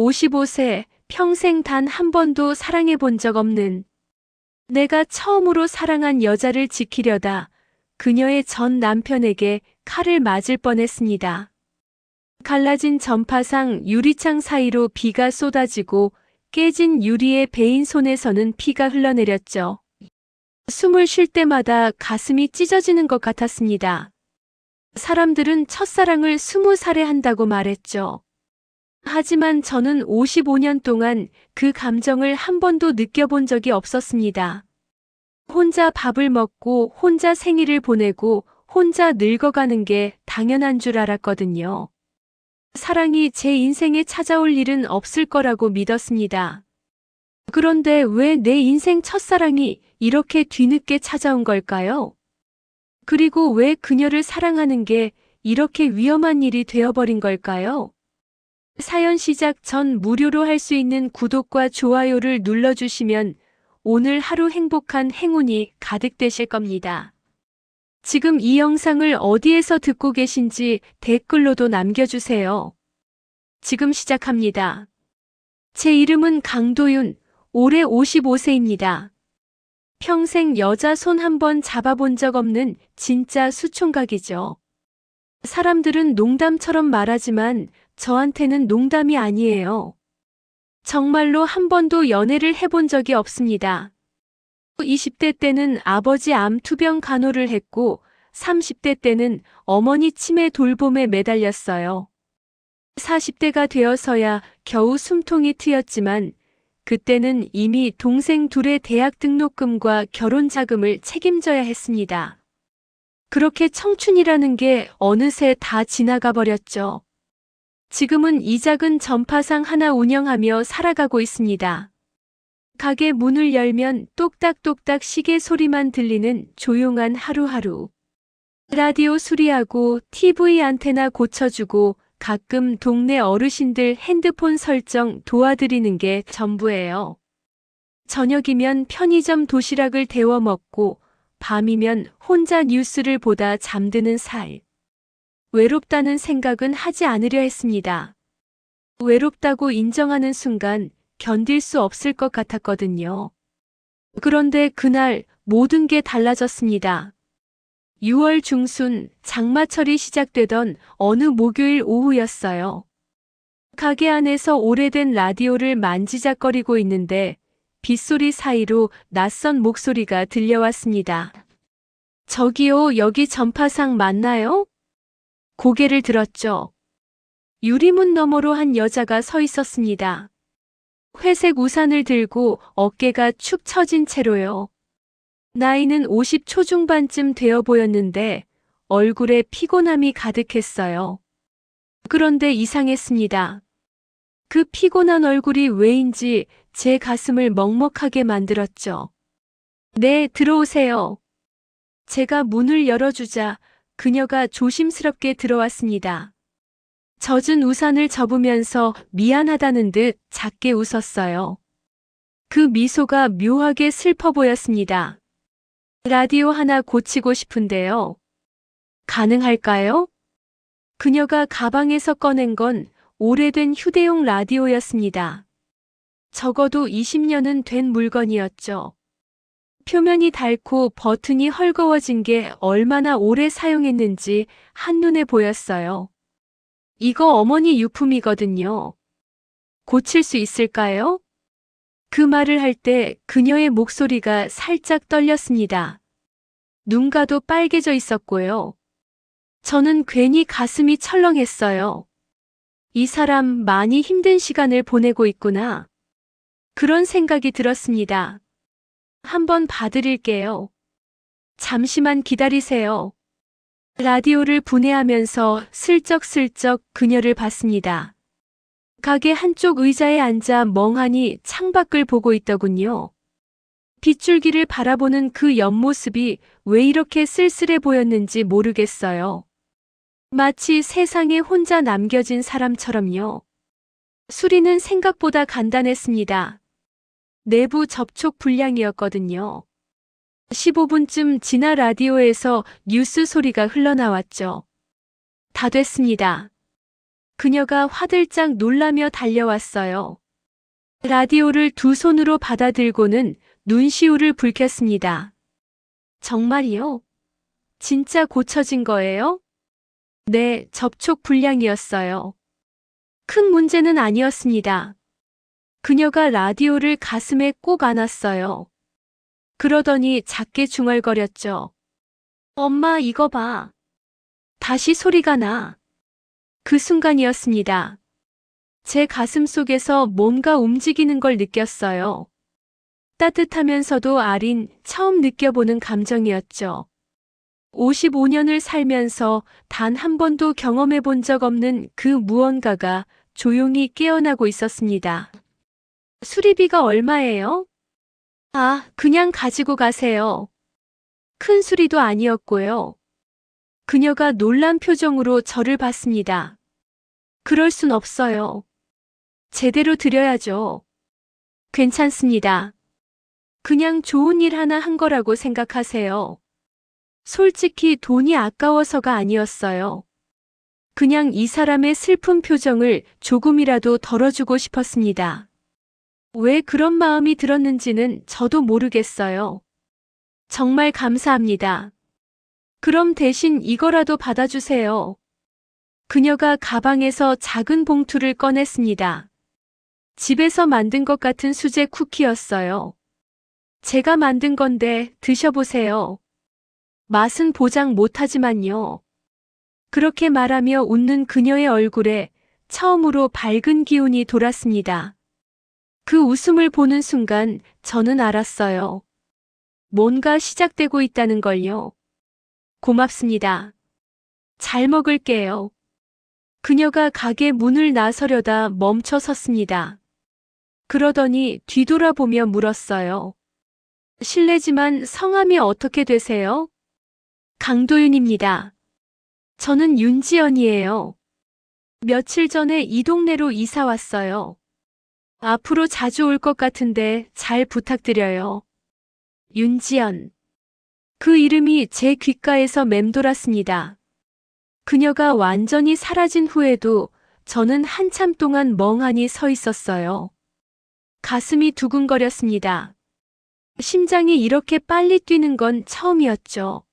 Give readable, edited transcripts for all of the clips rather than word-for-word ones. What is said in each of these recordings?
55세, 평생 단 한 번도 사랑해 본 적 없는 내가 처음으로 사랑한 여자를 지키려다 그녀의 전 남편에게 칼을 맞을 뻔했습니다. 갈라진 전파상 유리창 사이로 비가 쏟아지고 깨진 유리에 베인 손에서는 피가 흘러내렸죠. 숨을 쉴 때마다 가슴이 찢어지는 것 같았습니다. 사람들은 첫사랑을 20살에 한다고 말했죠. 하지만 저는 55년 동안 그 감정을 한 번도 느껴본 적이 없었습니다. 혼자 밥을 먹고 혼자 생일을 보내고 혼자 늙어가는 게 당연한 줄 알았거든요. 사랑이 제 인생에 찾아올 일은 없을 거라고 믿었습니다. 그런데 왜 내 인생 첫사랑이 이렇게 뒤늦게 찾아온 걸까요? 그리고 왜 그녀를 사랑하는 게 이렇게 위험한 일이 되어버린 걸까요? 사연 시작 전 무료로 할 수 있는 구독과 좋아요를 눌러주시면 오늘 하루 행복한 행운이 가득되실 겁니다. 지금 이 영상을 어디에서 듣고 계신지 댓글로도 남겨주세요. 지금 시작합니다. 제 이름은 강도윤, 올해 55세입니다. 평생 여자 손 한 번 잡아본 적 없는 진짜 수총각이죠. 사람들은 농담처럼 말하지만 저한테는 농담이 아니에요. 정말로 한 번도 연애를 해본 적이 없습니다. 20대 때는 아버지 암투병 간호를 했고 30대 때는 어머니 치매 돌봄에 매달렸어요. 40대가 되어서야 겨우 숨통이 트였지만 그때는 이미 동생 둘의 대학 등록금과 결혼 자금을 책임져야 했습니다. 그렇게 청춘이라는 게 어느새 다 지나가 버렸죠. 지금은 이 작은 전파상 하나 운영하며 살아가고 있습니다. 가게 문을 열면 똑딱똑딱 시계 소리만 들리는 조용한 하루하루. 라디오 수리하고 TV 안테나 고쳐주고 가끔 동네 어르신들 핸드폰 설정 도와드리는 게 전부예요. 저녁이면 편의점 도시락을 데워 먹고 밤이면 혼자 뉴스를 보다 잠드는 살. 외롭다는 생각은 하지 않으려 했습니다. 외롭다고 인정하는 순간 견딜 수 없을 것 같았거든요. 그런데 그날 모든 게 달라졌습니다. 6월 중순 장마철이 시작되던 어느 목요일 오후였어요. 가게 안에서 오래된 라디오를 만지작거리고 있는데 빗소리 사이로 낯선 목소리가 들려왔습니다. 저기요, 여기 전파상 맞나요? 고개를 들었죠. 유리문 너머로 한 여자가 서 있었습니다. 회색 우산을 들고 어깨가 축 처진 채로요. 나이는 50 초중반쯤 되어 보였는데 얼굴에 피곤함이 가득했어요. 그런데 이상했습니다. 그 피곤한 얼굴이 왜인지 제 가슴을 먹먹하게 만들었죠. 네, 들어오세요. 제가 문을 열어주자 그녀가 조심스럽게 들어왔습니다. 젖은 우산을 접으면서 미안하다는 듯 작게 웃었어요. 그 미소가 묘하게 슬퍼 보였습니다. 라디오 하나 고치고 싶은데요. 가능할까요? 그녀가 가방에서 꺼낸 건 오래된 휴대용 라디오였습니다. 적어도 20년은 된 물건이었죠. 표면이 닳고 버튼이 헐거워진 게 얼마나 오래 사용했는지 한눈에 보였어요. 이거 어머니 유품이거든요. 고칠 수 있을까요? 그 말을 할 때 그녀의 목소리가 살짝 떨렸습니다. 눈가도 빨개져 있었고요. 저는 괜히 가슴이 철렁했어요. 이 사람 많이 힘든 시간을 보내고 있구나. 그런 생각이 들었습니다. 한번 봐드릴게요. 잠시만 기다리세요. 라디오를 분해하면서 슬쩍슬쩍 그녀를 봤습니다. 가게 한쪽 의자에 앉아 멍하니 창밖을 보고 있더군요. 빗줄기를 바라보는 그 옆모습이 왜 이렇게 쓸쓸해 보였는지 모르겠어요. 마치 세상에 혼자 남겨진 사람처럼요. 수리는 생각보다 간단했습니다. 내부 접촉 불량이었거든요. 15분쯤 지나 라디오에서 뉴스 소리가 흘러나왔죠. 다 됐습니다. 그녀가 화들짝 놀라며 달려왔어요. 라디오를 두 손으로 받아들고는 눈시울을 붉혔습니다. 정말이요? 진짜 고쳐진 거예요? 네, 접촉 불량이었어요. 큰 문제는 아니었습니다. 그녀가 라디오를 가슴에 꼭 안았어요. 그러더니 작게 중얼거렸죠. 엄마, 이거 봐. 다시 소리가 나. 그 순간이었습니다. 제 가슴 속에서 뭔가 움직이는 걸 느꼈어요. 따뜻하면서도 아린 처음 느껴보는 감정이었죠. 55년을 살면서 단 한 번도 경험해 본 적 없는 그 무언가가 조용히 깨어나고 있었습니다. 수리비가 얼마예요? 아, 그냥 가지고 가세요. 큰 수리도 아니었고요. 그녀가 놀란 표정으로 저를 봤습니다. 그럴 순 없어요. 제대로 드려야죠. 괜찮습니다. 그냥 좋은 일 하나 한 거라고 생각하세요. 솔직히 돈이 아까워서가 아니었어요. 그냥 이 사람의 슬픈 표정을 조금이라도 덜어주고 싶었습니다. 왜 그런 마음이 들었는지는 저도 모르겠어요. 정말 감사합니다. 그럼 대신 이거라도 받아주세요. 그녀가 가방에서 작은 봉투를 꺼냈습니다. 집에서 만든 것 같은 수제 쿠키였어요. 제가 만든 건데 드셔보세요. 맛은 보장 못하지만요. 그렇게 말하며 웃는 그녀의 얼굴에 처음으로 밝은 기운이 돌았습니다. 그 웃음을 보는 순간 저는 알았어요. 뭔가 시작되고 있다는 걸요. 고맙습니다. 잘 먹을게요. 그녀가 가게 문을 나서려다 멈춰 섰습니다. 그러더니 뒤돌아보며 물었어요. 실례지만 성함이 어떻게 되세요? 강도윤입니다. 저는 윤지연이에요. 며칠 전에 이 동네로 이사 왔어요. 앞으로 자주 올 것 같은데 잘 부탁드려요. 윤지연. 그 이름이 제 귓가에서 맴돌았습니다. 그녀가 완전히 사라진 후에도 저는 한참 동안 멍하니 서 있었어요. 가슴이 두근거렸습니다. 심장이 이렇게 빨리 뛰는 건 처음이었죠.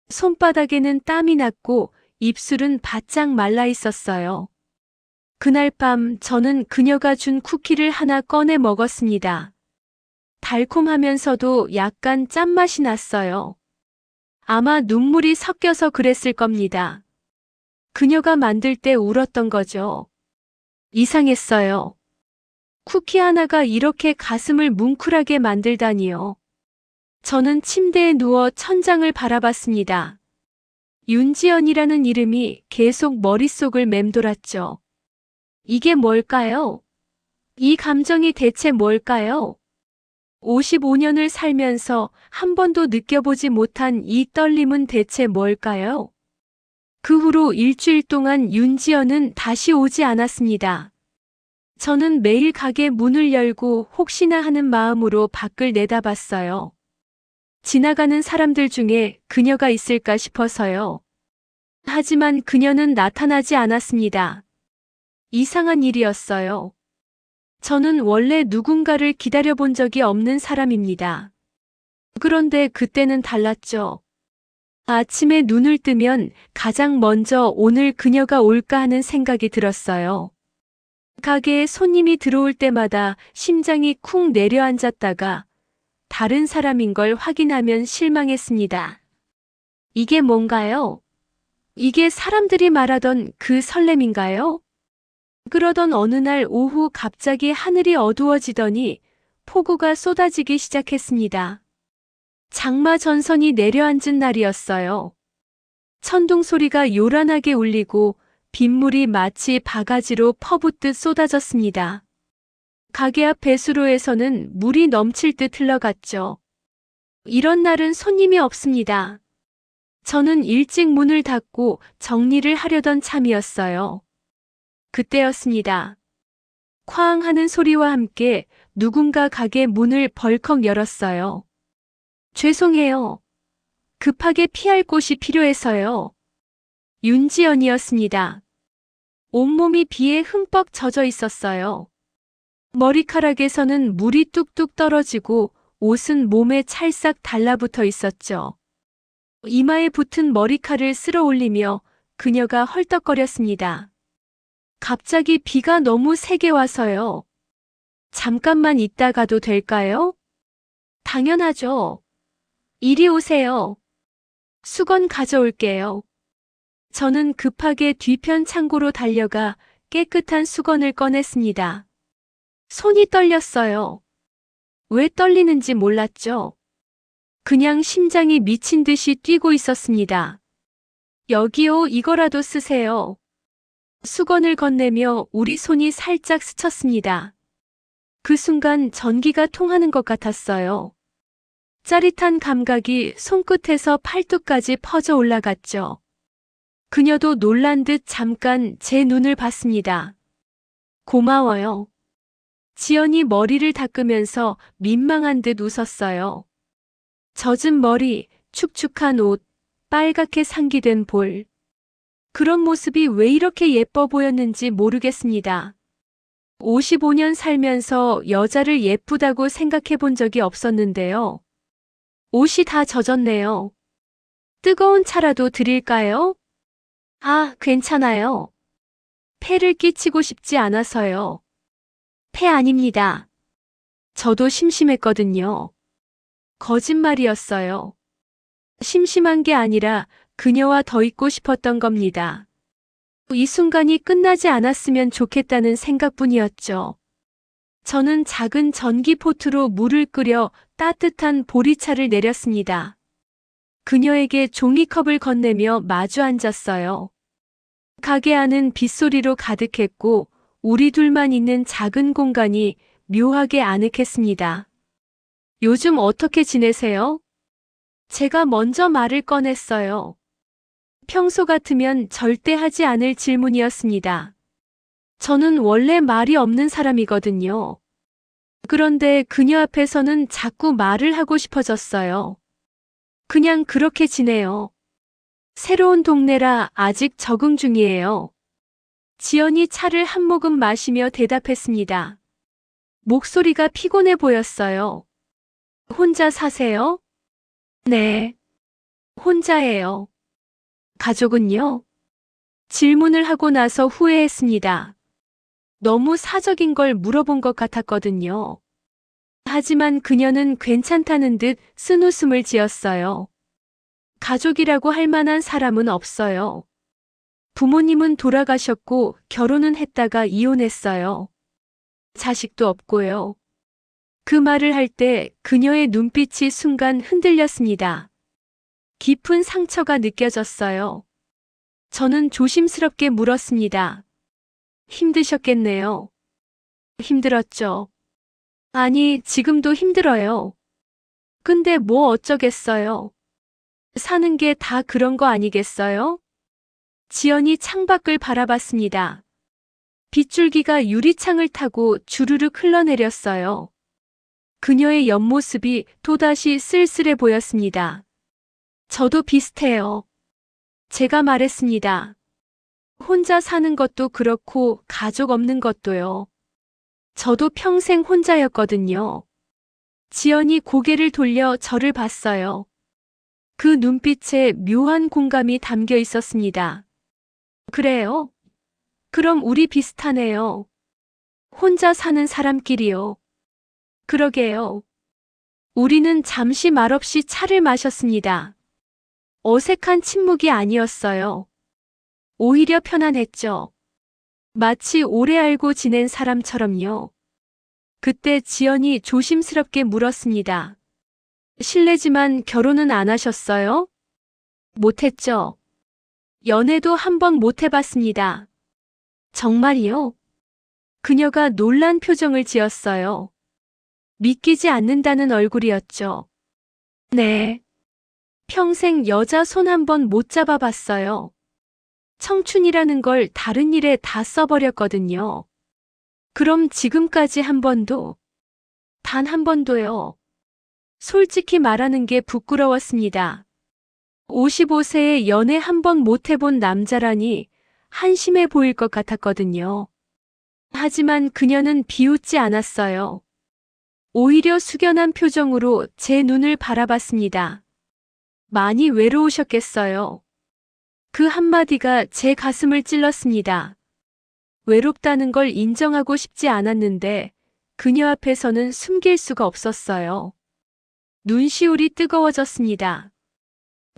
손바닥에는 땀이 났고 입술은 바짝 말라 있었어요. 그날 밤 저는 그녀가 준 쿠키를 하나 꺼내 먹었습니다. 달콤하면서도 약간 짠맛이 났어요. 아마 눈물이 섞여서 그랬을 겁니다. 그녀가 만들 때 울었던 거죠. 이상했어요. 쿠키 하나가 이렇게 가슴을 뭉클하게 만들다니요. 저는 침대에 누워 천장을 바라봤습니다. 윤지연이라는 이름이 계속 머릿속을 맴돌았죠. 이게 뭘까요? 이 감정이 대체 뭘까요? 55년을 살면서 한 번도 느껴보지 못한 이 떨림은 대체 뭘까요? 그 후로 일주일 동안 윤지연은 다시 오지 않았습니다. 저는 매일 가게 문을 열고 혹시나 하는 마음으로 밖을 내다봤어요. 지나가는 사람들 중에 그녀가 있을까 싶어서요. 하지만 그녀는 나타나지 않았습니다. 이상한 일이었어요. 저는 원래 누군가를 기다려본 적이 없는 사람입니다. 그런데 그때는 달랐죠. 아침에 눈을 뜨면 가장 먼저 오늘 그녀가 올까 하는 생각이 들었어요. 가게에 손님이 들어올 때마다 심장이 쿵 내려앉았다가 다른 사람인 걸 확인하면 실망했습니다. 이게 뭔가요? 이게 사람들이 말하던 그 설렘인가요? 그러던 어느 날 오후 갑자기 하늘이 어두워지더니 폭우가 쏟아지기 시작했습니다. 장마 전선이 내려앉은 날이었어요. 천둥 소리가 요란하게 울리고 빗물이 마치 바가지로 퍼붓듯 쏟아졌습니다. 가게 앞 배수로에서는 물이 넘칠 듯 흘러갔죠. 이런 날은 손님이 없습니다. 저는 일찍 문을 닫고 정리를 하려던 참이었어요. 그때였습니다. 쾅 하는 소리와 함께 누군가 가게 문을 벌컥 열었어요. 죄송해요. 급하게 피할 곳이 필요해서요. 윤지연이었습니다. 온몸이 비에 흠뻑 젖어 있었어요. 머리카락에서는 물이 뚝뚝 떨어지고 옷은 몸에 찰싹 달라붙어 있었죠. 이마에 붙은 머리칼을 쓸어 올리며 그녀가 헐떡거렸습니다. 갑자기 비가 너무 세게 와서요. 잠깐만 있다 가도 될까요? 당연하죠. 이리 오세요. 수건 가져올게요. 저는 급하게 뒤편 창고로 달려가 깨끗한 수건을 꺼냈습니다. 손이 떨렸어요. 왜 떨리는지 몰랐죠. 그냥 심장이 미친 듯이 뛰고 있었습니다. 여기요, 이거라도 쓰세요. 수건을 건네며 우리 손이 살짝 스쳤습니다. 그 순간 전기가 통하는 것 같았어요. 짜릿한 감각이 손끝에서 팔뚝까지 퍼져 올라갔죠. 그녀도 놀란 듯 잠깐 제 눈을 봤습니다. 고마워요. 지연이 머리를 닦으면서 민망한 듯 웃었어요. 젖은 머리, 축축한 옷, 빨갛게 상기된 볼. 그런 모습이 왜 이렇게 예뻐 보였는지 모르겠습니다. 55년 살면서 여자를 예쁘다고 생각해 본 적이 없었는데요. 옷이 다 젖었네요. 뜨거운 차라도 드릴까요? 아, 괜찮아요. 폐를 끼치고 싶지 않아서요. 폐 아닙니다. 저도 심심했거든요. 거짓말이었어요. 심심한 게 아니라 그녀와 더 있고 싶었던 겁니다. 이 순간이 끝나지 않았으면 좋겠다는 생각뿐이었죠. 저는 작은 전기포트로 물을 끓여 따뜻한 보리차를 내렸습니다. 그녀에게 종이컵을 건네며 마주 앉았어요. 가게 안은 빗소리로 가득했고 우리 둘만 있는 작은 공간이 묘하게 아늑했습니다. 요즘 어떻게 지내세요? 제가 먼저 말을 꺼냈어요. 평소 같으면 절대 하지 않을 질문이었습니다. 저는 원래 말이 없는 사람이거든요. 그런데 그녀 앞에서는 자꾸 말을 하고 싶어졌어요. 그냥 그렇게 지내요. 새로운 동네라 아직 적응 중이에요. 지연이 차를 한 모금 마시며 대답했습니다. 목소리가 피곤해 보였어요. 혼자 사세요? 네. 혼자예요. 가족은요? 질문을 하고 나서 후회했습니다. 너무 사적인 걸 물어본 것 같았거든요. 하지만 그녀는 괜찮다는 듯 쓴웃음을 지었어요. 가족이라고 할 만한 사람은 없어요. 부모님은 돌아가셨고 결혼은 했다가 이혼했어요. 자식도 없고요. 그 말을 할 때 그녀의 눈빛이 순간 흔들렸습니다. 깊은 상처가 느껴졌어요. 저는 조심스럽게 물었습니다. 힘드셨겠네요. 힘들었죠. 아니, 지금도 힘들어요. 근데 뭐 어쩌겠어요. 사는 게 다 그런 거 아니겠어요? 지연이 창밖을 바라봤습니다. 빗줄기가 유리창을 타고 주르륵 흘러내렸어요. 그녀의 옆모습이 또다시 쓸쓸해 보였습니다. 저도 비슷해요. 제가 말했습니다. 혼자 사는 것도 그렇고 가족 없는 것도요. 저도 평생 혼자였거든요. 지연이 고개를 돌려 저를 봤어요. 그 눈빛에 묘한 공감이 담겨 있었습니다. 그래요? 그럼 우리 비슷하네요. 혼자 사는 사람끼리요. 그러게요. 우리는 잠시 말없이 차를 마셨습니다. 어색한 침묵이 아니었어요. 오히려 편안했죠. 마치 오래 알고 지낸 사람처럼요. 그때 지연이 조심스럽게 물었습니다. 실례지만 결혼은 안 하셨어요? 못했죠. 연애도 한 번 못 해봤습니다. 정말이요? 그녀가 놀란 표정을 지었어요. 믿기지 않는다는 얼굴이었죠. 네. 평생 여자 손 한 번 못 잡아봤어요. 청춘이라는 걸 다른 일에 다 써버렸거든요. 그럼 지금까지 한 번도, 단 한 번도요. 솔직히 말하는 게 부끄러웠습니다. 55세에 연애 한 번 못 해본 남자라니 한심해 보일 것 같았거든요. 하지만 그녀는 비웃지 않았어요. 오히려 숙연한 표정으로 제 눈을 바라봤습니다. 많이 외로우셨겠어요. 그 한마디가 제 가슴을 찔렀습니다. 외롭다는 걸 인정하고 싶지 않았는데 그녀 앞에서는 숨길 수가 없었어요. 눈시울이 뜨거워졌습니다.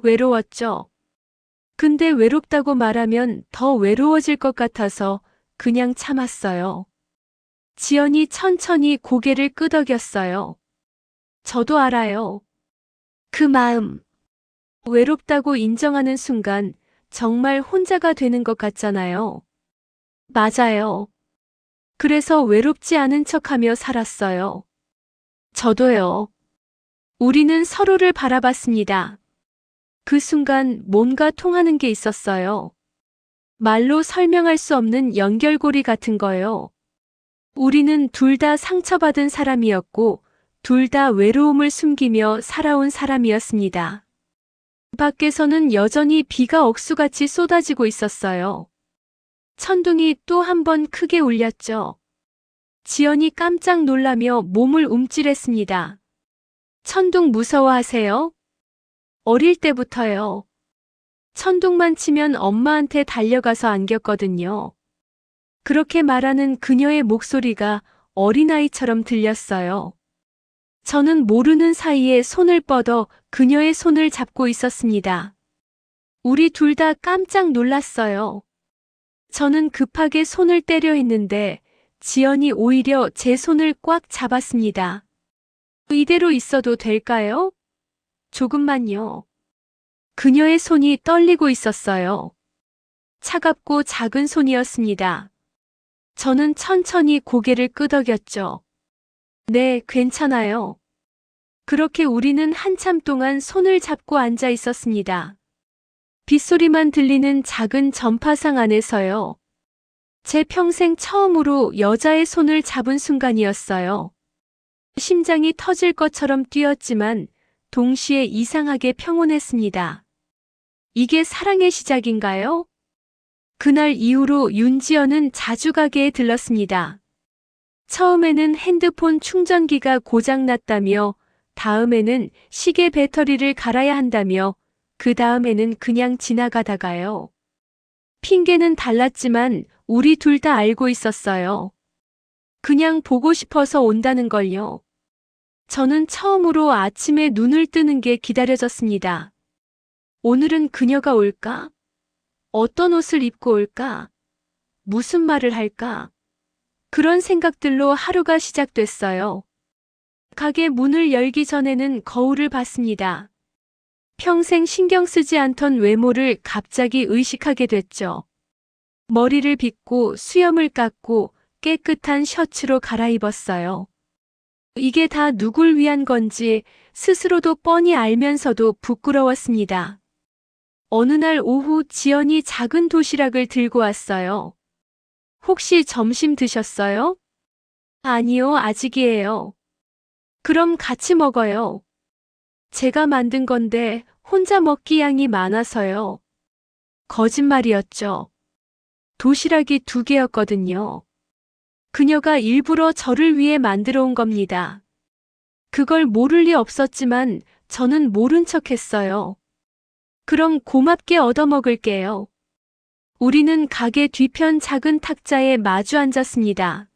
외로웠죠. 근데 외롭다고 말하면 더 외로워질 것 같아서 그냥 참았어요. 지연이 천천히 고개를 끄덕였어요. 저도 알아요. 그 마음. 외롭다고 인정하는 순간 정말 혼자가 되는 것 같잖아요. 맞아요. 그래서 외롭지 않은 척하며 살았어요. 저도요. 우리는 서로를 바라봤습니다. 그 순간 뭔가 통하는 게 있었어요. 말로 설명할 수 없는 연결고리 같은 거요. 우리는 둘 다 상처받은 사람이었고, 둘 다 외로움을 숨기며 살아온 사람이었습니다. 밖에서는 여전히 비가 억수같이 쏟아지고 있었어요. 천둥이 또 한 번 크게 울렸죠. 지연이 깜짝 놀라며 몸을 움찔했습니다. 천둥 무서워하세요? 어릴 때부터요. 천둥만 치면 엄마한테 달려가서 안겼거든요. 그렇게 말하는 그녀의 목소리가 어린아이처럼 들렸어요. 저는 모르는 사이에 손을 뻗어 그녀의 손을 잡고 있었습니다. 우리 둘 다 깜짝 놀랐어요. 저는 급하게 손을 떼려 했는데 지연이 오히려 제 손을 꽉 잡았습니다. 이대로 있어도 될까요? 조금만요. 그녀의 손이 떨리고 있었어요. 차갑고 작은 손이었습니다. 저는 천천히 고개를 끄덕였죠. 네, 괜찮아요. 그렇게 우리는 한참 동안 손을 잡고 앉아 있었습니다. 빗소리만 들리는 작은 전파상 안에서요. 제 평생 처음으로 여자의 손을 잡은 순간이었어요. 심장이 터질 것처럼 뛰었지만 동시에 이상하게 평온했습니다. 이게 사랑의 시작인가요? 그날 이후로 윤지연은 자주 가게에 들렀습니다. 처음에는 핸드폰 충전기가 고장났다며, 다음에는 시계 배터리를 갈아야 한다며, 그 다음에는 그냥 지나가다가요. 핑계는 달랐지만 우리 둘 다 알고 있었어요. 그냥 보고 싶어서 온다는 걸요. 저는 처음으로 아침에 눈을 뜨는 게 기다려졌습니다. 오늘은 그녀가 올까? 어떤 옷을 입고 올까? 무슨 말을 할까? 그런 생각들로 하루가 시작됐어요. 가게 문을 열기 전에는 거울을 봤습니다. 평생 신경 쓰지 않던 외모를 갑자기 의식하게 됐죠. 머리를 빗고 수염을 깎고 깨끗한 셔츠로 갈아입었어요. 이게 다 누굴 위한 건지 스스로도 뻔히 알면서도 부끄러웠습니다. 어느 날 오후 지연이 작은 도시락을 들고 왔어요. 혹시 점심 드셨어요? 아니요, 아직이에요. 그럼 같이 먹어요. 제가 만든 건데 혼자 먹기 양이 많아서요. 거짓말이었죠. 도시락이 2개였거든요. 그녀가 일부러 저를 위해 만들어 온 겁니다. 그걸 모를 리 없었지만 저는 모른 척 했어요. 그럼 고맙게 얻어먹을게요. 우리는 가게 뒤편 작은 탁자에 마주 앉았습니다.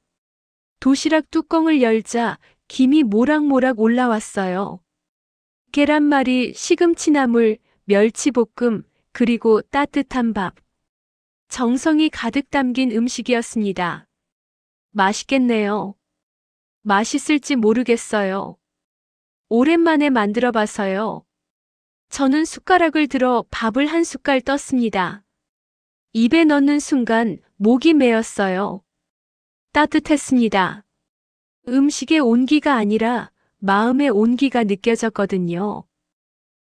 도시락 뚜껑을 열자 김이 모락모락 올라왔어요. 계란말이, 시금치나물, 멸치볶음, 그리고 따뜻한 밥. 정성이 가득 담긴 음식이었습니다. 맛있겠네요. 맛있을지 모르겠어요. 오랜만에 만들어 봐서요. 저는 숟가락을 들어 밥을 한 숟갈 떴습니다. 입에 넣는 순간 목이 메었어요. 따뜻했습니다. 음식의 온기가 아니라 마음의 온기가 느껴졌거든요.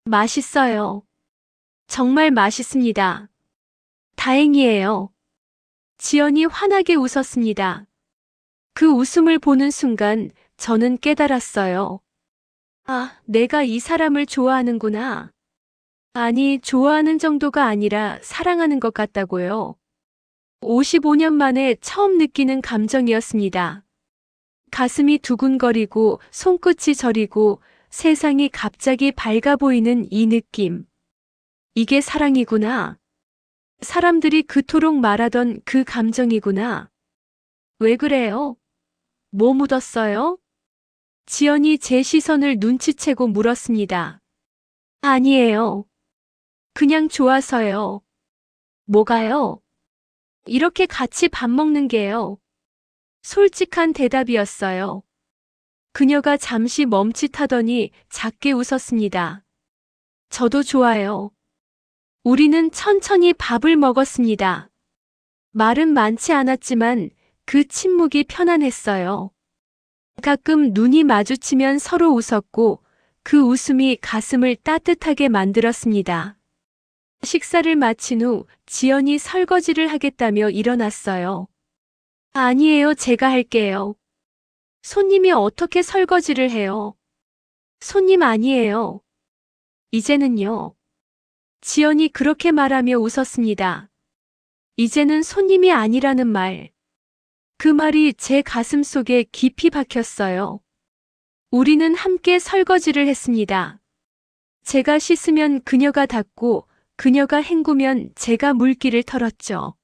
맛있어요. 정말 맛있습니다. 다행이에요. 지연이 환하게 웃었습니다. 그 웃음을 보는 순간 저는 깨달았어요. 아, 내가 이 사람을 좋아하는구나. 아니, 좋아하는 정도가 아니라 사랑하는 것 같다고요. 55년 만에 처음 느끼는 감정이었습니다. 가슴이 두근거리고 손끝이 저리고 세상이 갑자기 밝아 보이는 이 느낌. 이게 사랑이구나. 사람들이 그토록 말하던 그 감정이구나. 왜 그래요? 뭐 묻었어요? 지연이 제 시선을 눈치채고 물었습니다. 아니에요. 그냥 좋아서요. 뭐가요? 이렇게 같이 밥 먹는 게요. 솔직한 대답이었어요. 그녀가 잠시 멈칫하더니 작게 웃었습니다. 저도 좋아요. 우리는 천천히 밥을 먹었습니다. 말은 많지 않았지만 그 침묵이 편안했어요. 가끔 눈이 마주치면 서로 웃었고 그 웃음이 가슴을 따뜻하게 만들었습니다. 식사를 마친 후 지연이 설거지를 하겠다며 일어났어요. 아니에요, 제가 할게요. 손님이 어떻게 설거지를 해요? 손님 아니에요. 이제는요. 지연이 그렇게 말하며 웃었습니다. 이제는 손님이 아니라는 말. 그 말이 제 가슴 속에 깊이 박혔어요. 우리는 함께 설거지를 했습니다. 제가 씻으면 그녀가 닦고 그녀가 헹구면 제가 물기를 털었죠.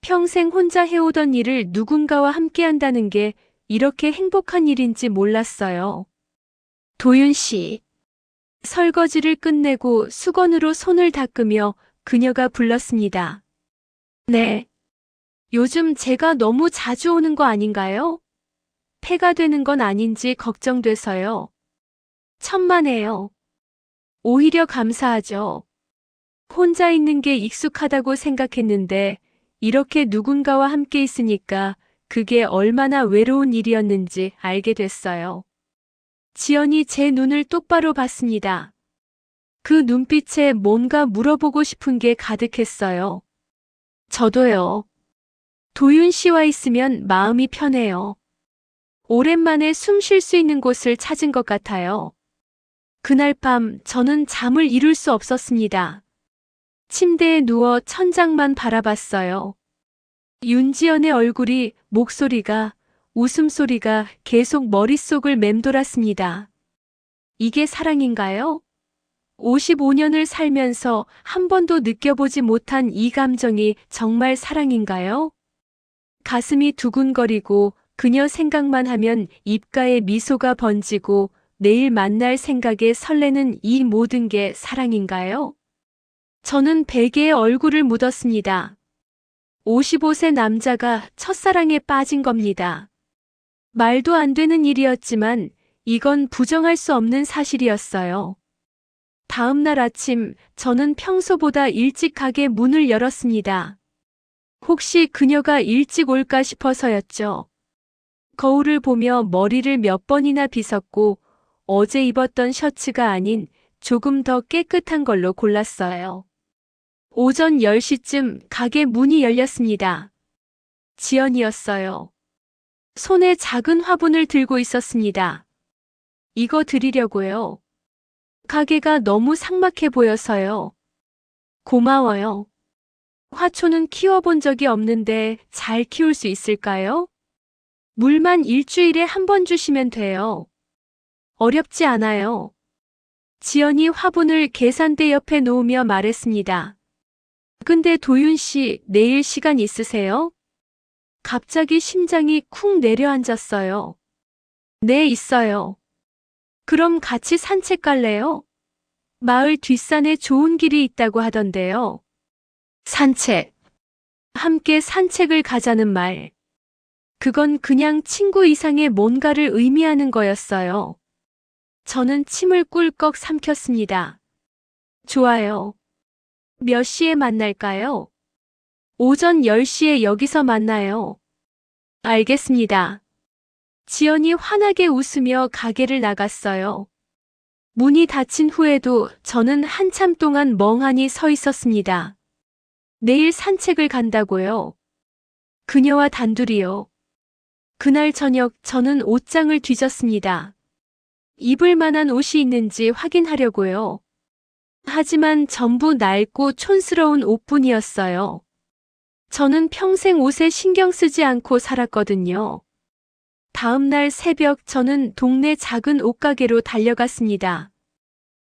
평생 혼자 해오던 일을 누군가와 함께 한다는 게 이렇게 행복한 일인지 몰랐어요. 도윤 씨. 설거지를 끝내고 수건으로 손을 닦으며 그녀가 불렀습니다. 네. 요즘 제가 너무 자주 오는 거 아닌가요? 폐가 되는 건 아닌지 걱정돼서요. 천만에요. 오히려 감사하죠. 혼자 있는 게 익숙하다고 생각했는데 이렇게 누군가와 함께 있으니까 그게 얼마나 외로운 일이었는지 알게 됐어요. 지연이 제 눈을 똑바로 봤습니다. 그 눈빛에 뭔가 물어보고 싶은 게 가득했어요. 저도요. 도윤 씨와 있으면 마음이 편해요. 오랜만에 숨 쉴 수 있는 곳을 찾은 것 같아요. 그날 밤 저는 잠을 이룰 수 없었습니다. 침대에 누워 천장만 바라봤어요. 윤지연의 얼굴이, 목소리가, 웃음소리가 계속 머릿속을 맴돌았습니다. 이게 사랑인가요? 55년을 살면서 한 번도 느껴보지 못한 이 감정이 정말 사랑인가요? 가슴이 두근거리고 그녀 생각만 하면 입가에 미소가 번지고 내일 만날 생각에 설레는 이 모든 게 사랑인가요? 저는 베개에 얼굴을 묻었습니다. 55세 남자가 첫사랑에 빠진 겁니다. 말도 안 되는 일이었지만 이건 부정할 수 없는 사실이었어요. 다음 날 아침 저는 평소보다 일찍 가게 문을 열었습니다. 혹시 그녀가 일찍 올까 싶어서였죠. 거울을 보며 머리를 몇 번이나 빗었고 어제 입었던 셔츠가 아닌 조금 더 깨끗한 걸로 골랐어요. 오전 10시쯤 가게 문이 열렸습니다. 지연이었어요. 손에 작은 화분을 들고 있었습니다. 이거 드리려고요. 가게가 너무 삭막해 보여서요. 고마워요. 화초는 키워본 적이 없는데 잘 키울 수 있을까요? 물만 일주일에 한 번 주시면 돼요. 어렵지 않아요. 지연이 화분을 계산대 옆에 놓으며 말했습니다. 근데 도윤 씨, 내일 시간 있으세요? 갑자기 심장이 쿵 내려앉았어요. 네, 있어요. 그럼 같이 산책 갈래요? 마을 뒷산에 좋은 길이 있다고 하던데요. 산책. 함께 산책을 가자는 말. 그건 그냥 친구 이상의 뭔가를 의미하는 거였어요. 저는 침을 꿀꺽 삼켰습니다. 좋아요. 몇 시에 만날까요? 오전 10시에 여기서 만나요. 알겠습니다. 지연이 환하게 웃으며 가게를 나갔어요. 문이 닫힌 후에도 저는 한참 동안 멍하니 서 있었습니다. 내일 산책을 간다고요. 그녀와 단둘이요. 그날 저녁 저는 옷장을 뒤졌습니다. 입을 만한 옷이 있는지 확인하려고요. 하지만 전부 낡고 촌스러운 옷뿐이었어요. 저는 평생 옷에 신경 쓰지 않고 살았거든요. 다음 날 새벽 저는 동네 작은 옷가게로 달려갔습니다.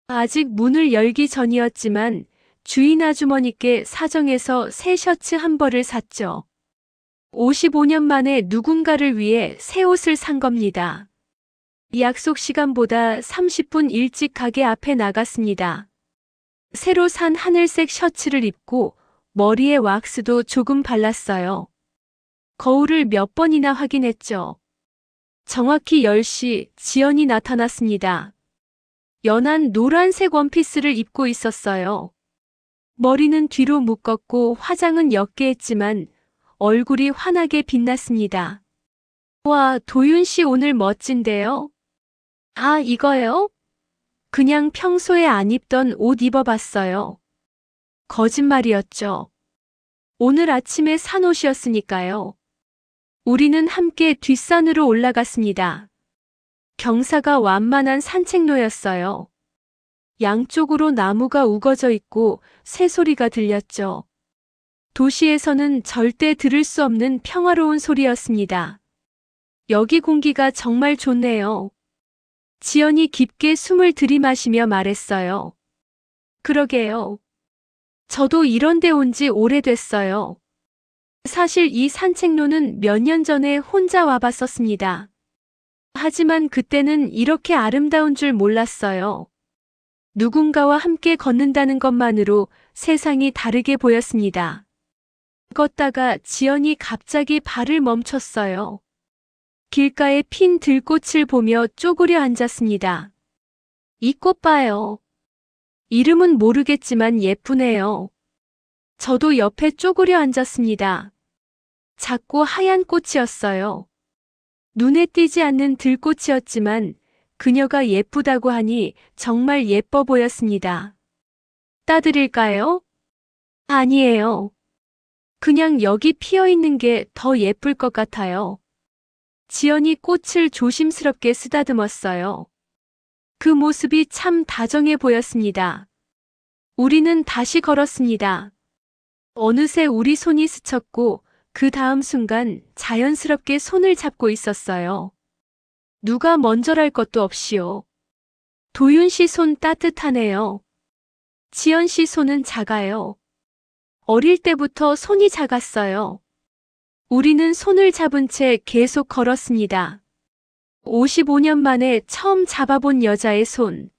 아직 문을 열기 전이었지만 주인 아주머니께 사정해서 새 셔츠 한 벌을 샀죠. 55년 만에 누군가를 위해 새 옷을 산 겁니다. 약속 시간보다 30분 일찍 가게 앞에 나갔습니다. 새로 산 하늘색 셔츠를 입고 머리에 왁스도 조금 발랐어요. 거울을 몇 번이나 확인했죠. 정확히 10시 지연이 나타났습니다. 연한 노란색 원피스를 입고 있었어요. 머리는 뒤로 묶었고 화장은 옅게 했지만 얼굴이 환하게 빛났습니다. 와, 도윤 씨 오늘 멋진데요? 아, 이거요? 그냥 평소에 안 입던 옷 입어봤어요. 거짓말이었죠. 오늘 아침에 산 옷이었으니까요. 우리는 함께 뒷산으로 올라갔습니다. 경사가 완만한 산책로였어요. 양쪽으로 나무가 우거져 있고 새소리가 들렸죠. 도시에서는 절대 들을 수 없는 평화로운 소리였습니다. 여기 공기가 정말 좋네요. 지연이 깊게 숨을 들이마시며 말했어요. 그러게요. 저도 이런 데 온 지 오래됐어요. 사실 이 산책로는 몇 년 전에 혼자 와봤었습니다. 하지만 그때는 이렇게 아름다운 줄 몰랐어요. 누군가와 함께 걷는다는 것만으로 세상이 다르게 보였습니다. 걷다가 지연이 갑자기 발을 멈췄어요. 길가에 핀 들꽃을 보며 쪼그려 앉았습니다. 이 꽃 봐요. 이름은 모르겠지만 예쁘네요. 저도 옆에 쪼그려 앉았습니다. 작고 하얀 꽃이었어요. 눈에 띄지 않는 들꽃이었지만 그녀가 예쁘다고 하니 정말 예뻐 보였습니다. 따드릴까요? 아니에요. 그냥 여기 피어 있는 게 더 예쁠 것 같아요. 지연이 꽃을 조심스럽게 쓰다듬었어요. 그 모습이 참 다정해 보였습니다. 우리는 다시 걸었습니다. 어느새 우리 손이 스쳤고 그 다음 순간 자연스럽게 손을 잡고 있었어요. 누가 먼저랄 것도 없이요. 도윤 씨 손 따뜻하네요. 지연 씨 손은 작아요. 어릴 때부터 손이 작았어요. 우리는 손을 잡은 채 계속 걸었습니다. 55년 만에 처음 잡아본 여자의 손.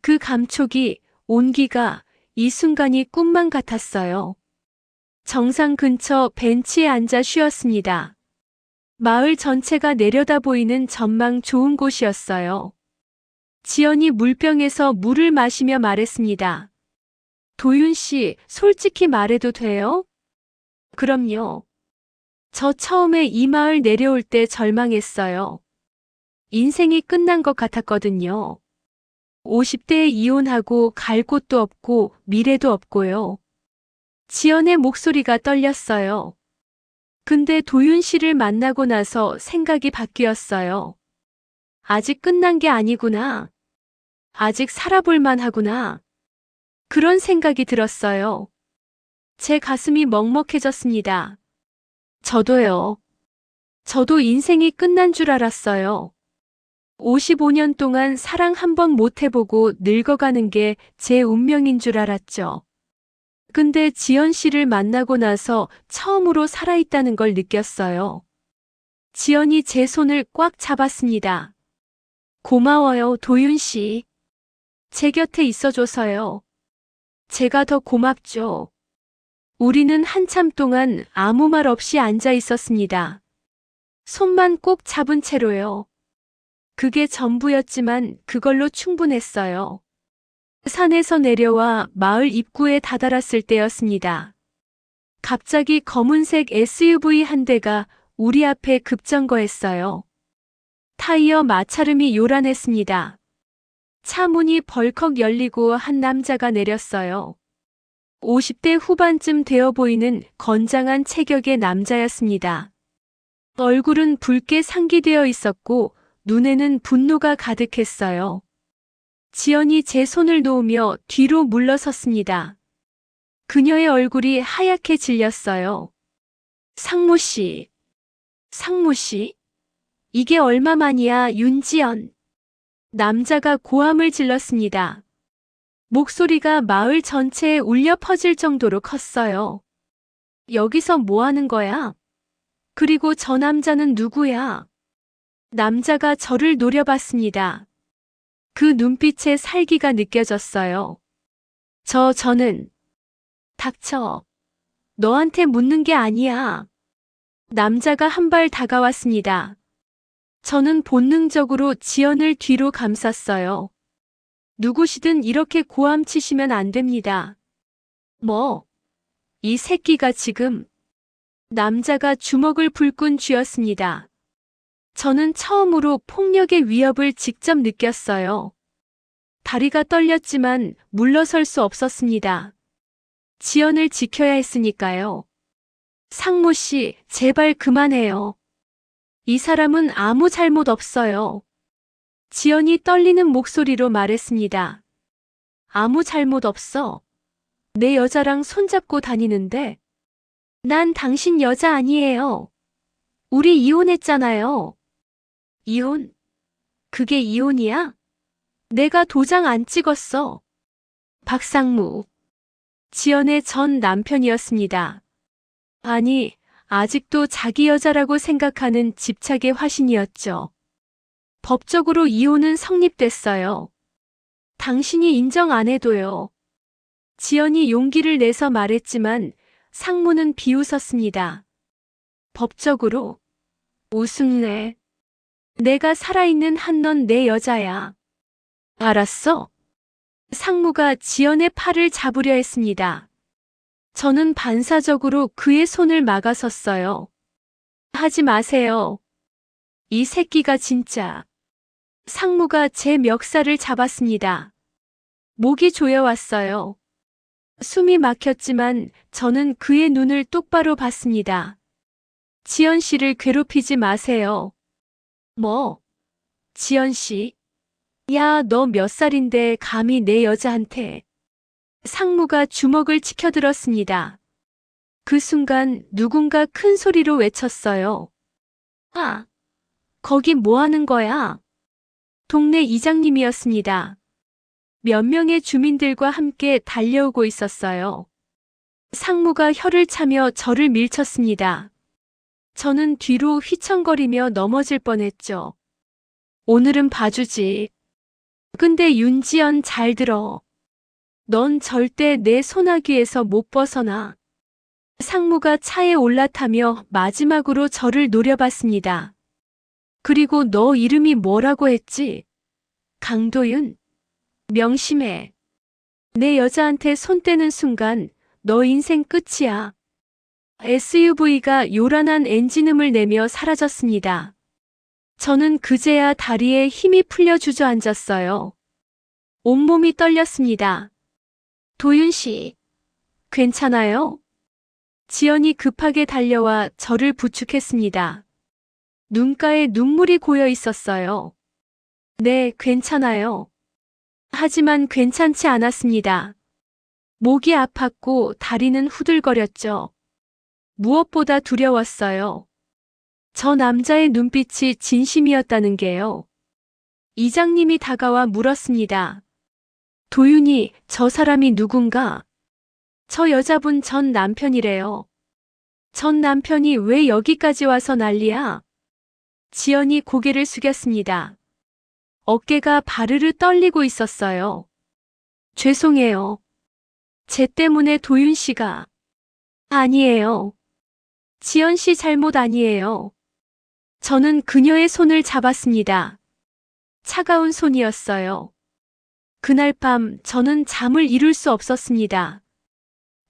그 감촉이, 온기가 이 순간이 꿈만 같았어요. 정상 근처 벤치에 앉아 쉬었습니다. 마을 전체가 내려다 보이는 전망 좋은 곳이었어요. 지연이 물병에서 물을 마시며 말했습니다. 도윤 씨, 솔직히 말해도 돼요? 그럼요. 저 처음에 이 마을 내려올 때 절망했어요. 인생이 끝난 것 같았거든요. 50대에 이혼하고 갈 곳도 없고 미래도 없고요. 지연의 목소리가 떨렸어요. 근데 도윤 씨를 만나고 나서 생각이 바뀌었어요. 아직 끝난 게 아니구나. 아직 살아볼 만하구나. 그런 생각이 들었어요. 제 가슴이 먹먹해졌습니다. 저도요. 저도 인생이 끝난 줄 알았어요. 55년 동안 사랑 한 번 못 해보고 늙어가는 게 제 운명인 줄 알았죠. 근데 지연 씨를 만나고 나서 처음으로 살아있다는 걸 느꼈어요. 지연이 제 손을 꽉 잡았습니다. 고마워요, 도윤 씨. 제 곁에 있어줘서요. 제가 더 고맙죠. 우리는 한참 동안 아무 말 없이 앉아 있었습니다. 손만 꼭 잡은 채로요. 그게 전부였지만 그걸로 충분했어요. 산에서 내려와 마을 입구에 다다랐을 때였습니다. 갑자기 검은색 SUV 한 대가 우리 앞에 급정거했어요. 타이어 마찰음이 요란했습니다. 차 문이 벌컥 열리고 한 남자가 내렸어요. 50대 후반쯤 되어 보이는 건장한 체격의 남자였습니다. 얼굴은 붉게 상기되어 있었고 눈에는 분노가 가득했어요. 지연이 제 손을 놓으며 뒤로 물러섰습니다. 그녀의 얼굴이 하얗게 질렸어요. 상무 씨, 상무 씨, 이게 얼마만이야, 윤지연. 남자가 고함을 질렀습니다. 목소리가 마을 전체에 울려 퍼질 정도로 컸어요. 여기서 뭐 하는 거야? 그리고 저 남자는 누구야? 남자가 저를 노려봤습니다. 그 눈빛에 살기가 느껴졌어요. 저는, 닥쳐. 너한테 묻는 게 아니야. 남자가 한 발 다가왔습니다. 저는 본능적으로 지연을 뒤로 감쌌어요. 누구시든 이렇게 고함 치시면 안 됩니다. 뭐? 이 새끼가 지금. 남자가 주먹을 불끈 쥐었습니다. 저는 처음으로 폭력의 위협을 직접 느꼈어요. 다리가 떨렸지만 물러설 수 없었습니다. 지연을 지켜야 했으니까요. 상무 씨, 제발 그만해요. 이 사람은 아무 잘못 없어요. 지연이 떨리는 목소리로 말했습니다. 아무 잘못 없어. 내 여자랑 손잡고 다니는데. 난 당신 여자 아니에요. 우리 이혼했잖아요. 이혼? 그게 이혼이야? 내가 도장 안 찍었어. 박상무. 지연의 전 남편이었습니다. 아니, 아직도 자기 여자라고 생각하는 집착의 화신이었죠. 법적으로 이혼은 성립됐어요. 당신이 인정 안 해도요. 지연이 용기를 내서 말했지만 상무는 비웃었습니다. 법적으로? 우승래. 내가 살아있는 한 넌 내 여자야. 알았어? 상무가 지연의 팔을 잡으려 했습니다. 저는 반사적으로 그의 손을 막아섰어요. 하지 마세요. 이 새끼가 진짜. 상무가 제 멱살을 잡았습니다. 목이 조여왔어요. 숨이 막혔지만 저는 그의 눈을 똑바로 봤습니다. 지연 씨를 괴롭히지 마세요. 뭐? 지연 씨? 야, 너 몇 살인데 감히 내 여자한테. 상무가 주먹을 치켜들었습니다. 그 순간 누군가 큰 소리로 외쳤어요. 아, 거기 뭐 하는 거야? 동네 이장님이었습니다. 몇 명의 주민들과 함께 달려오고 있었어요. 상무가 혀를 차며 저를 밀쳤습니다. 저는 뒤로 휘청거리며 넘어질 뻔했죠. 오늘은 봐주지. 근데 윤지연 잘 들어. 넌 절대 내 소나귀에서 못 벗어나. 상무가 차에 올라타며 마지막으로 저를 노려봤습니다. 그리고 너 이름이 뭐라고 했지? 강도윤? 명심해. 내 여자한테 손 떼는 순간 너 인생 끝이야. SUV가 요란한 엔진음을 내며 사라졌습니다. 저는 그제야 다리에 힘이 풀려 주저앉았어요. 온몸이 떨렸습니다. 도윤 씨, 괜찮아요? 지연이 급하게 달려와 저를 부축했습니다. 눈가에 눈물이 고여 있었어요. 네, 괜찮아요. 하지만 괜찮지 않았습니다. 목이 아팠고 다리는 후들거렸죠. 무엇보다 두려웠어요. 저 남자의 눈빛이 진심이었다는 게요. 이장님이 다가와 물었습니다. 도윤이, 저 사람이 누군가? 저 여자분 전 남편이래요. 전 남편이 왜 여기까지 와서 난리야? 지연이 고개를 숙였습니다. 어깨가 바르르 떨리고 있었어요. 죄송해요. 제 때문에 도윤 씨가. 아니에요. 지연 씨 잘못 아니에요. 저는 그녀의 손을 잡았습니다. 차가운 손이었어요. 그날 밤 저는 잠을 이룰 수 없었습니다.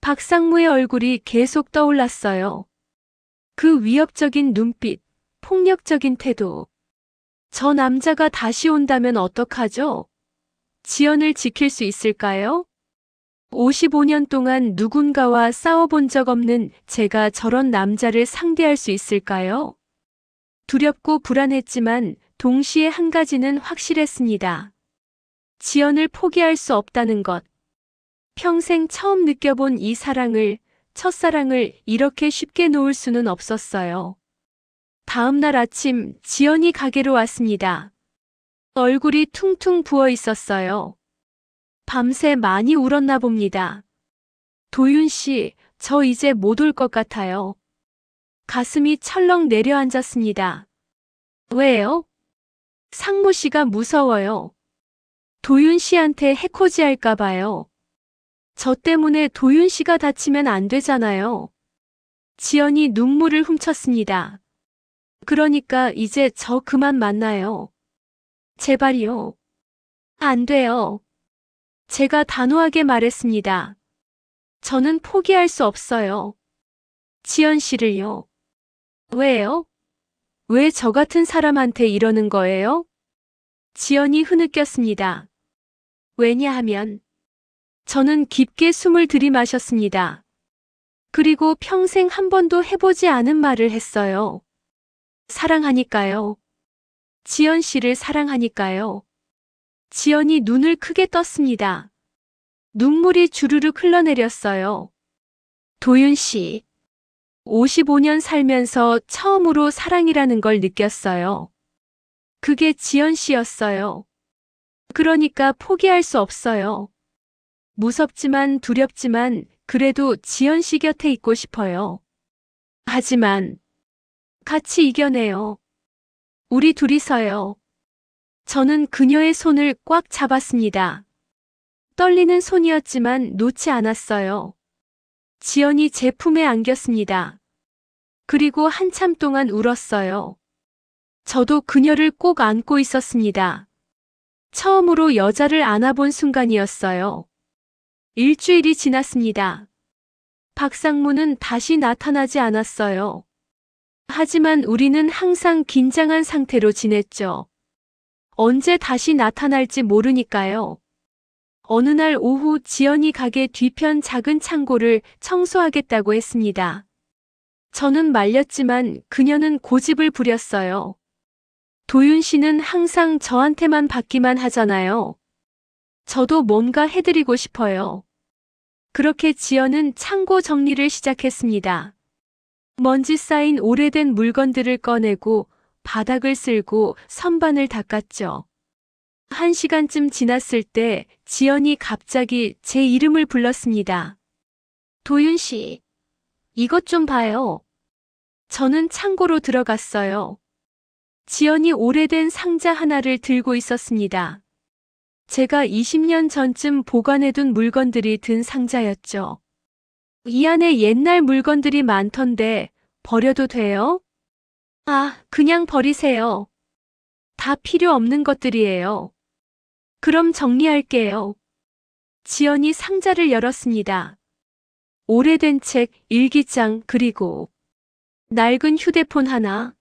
박상무의 얼굴이 계속 떠올랐어요. 그 위협적인 눈빛, 폭력적인 태도. 저 남자가 다시 온다면 어떡하죠? 지연을 지킬 수 있을까요? 55년 동안 누군가와 싸워본 적 없는 제가 저런 남자를 상대할 수 있을까요? 두렵고 불안했지만 동시에 한 가지는 확실했습니다. 지연을 포기할 수 없다는 것. 평생 처음 느껴본 이 사랑을 첫사랑을 이렇게 쉽게 놓을 수는 없었어요. 다음 날 아침 지연이 가게로 왔습니다. 얼굴이 퉁퉁 부어 있었어요. 밤새 많이 울었나 봅니다. 도윤 씨, 저 이제 못 올 것 같아요. 가슴이 철렁 내려앉았습니다. 왜요? 상무 씨가 무서워요. 도윤 씨한테 해코지 할까 봐요. 저 때문에 도윤 씨가 다치면 안 되잖아요. 지연이 눈물을 훔쳤습니다. 그러니까 이제 저 그만 만나요. 제발요. 안 돼요. 제가 단호하게 말했습니다. 저는 포기할 수 없어요. 지연 씨를요. 왜요? 왜 저 같은 사람한테 이러는 거예요? 지연이 흐느꼈습니다. 왜냐하면 저는 깊게 숨을 들이마셨습니다. 그리고 평생 한 번도 해보지 않은 말을 했어요. 사랑하니까요. 지연 씨를 사랑하니까요. 지연이 눈을 크게 떴습니다. 눈물이 주르륵 흘러내렸어요. 도윤 씨, 55년 살면서 처음으로 사랑이라는 걸 느꼈어요. 그게 지연 씨였어요. 그러니까 포기할 수 없어요. 무섭지만 두렵지만 그래도 지연 씨 곁에 있고 싶어요. 하지만 같이 이겨내요. 우리 둘이서요. 저는 그녀의 손을 꽉 잡았습니다. 떨리는 손이었지만 놓지 않았어요. 지연이 제 품에 안겼습니다. 그리고 한참 동안 울었어요. 저도 그녀를 꼭 안고 있었습니다. 처음으로 여자를 안아본 순간이었어요. 일주일이 지났습니다. 박상무는 다시 나타나지 않았어요. 하지만 우리는 항상 긴장한 상태로 지냈죠. 언제 다시 나타날지 모르니까요. 어느 날 오후 지연이 가게 뒤편 작은 창고를 청소하겠다고 했습니다. 저는 말렸지만 그녀는 고집을 부렸어요. 도윤 씨는 항상 저한테만 받기만 하잖아요. 저도 뭔가 해드리고 싶어요. 그렇게 지연은 창고 정리를 시작했습니다. 먼지 쌓인 오래된 물건들을 꺼내고 바닥을 쓸고 선반을 닦았죠. 1시간쯤 지났을 때 지연이 갑자기 제 이름을 불렀습니다. 도윤 씨, 이것 좀 봐요. 저는 창고로 들어갔어요. 지연이 오래된 상자 하나를 들고 있었습니다. 제가 20년 전쯤 보관해둔 물건들이 든 상자였죠. 이 안에 옛날 물건들이 많던데 버려도 돼요? 아, 그냥 버리세요. 다 필요 없는 것들이에요. 그럼 정리할게요. 지연이 상자를 열었습니다. 오래된 책, 일기장, 그리고 낡은 휴대폰 하나.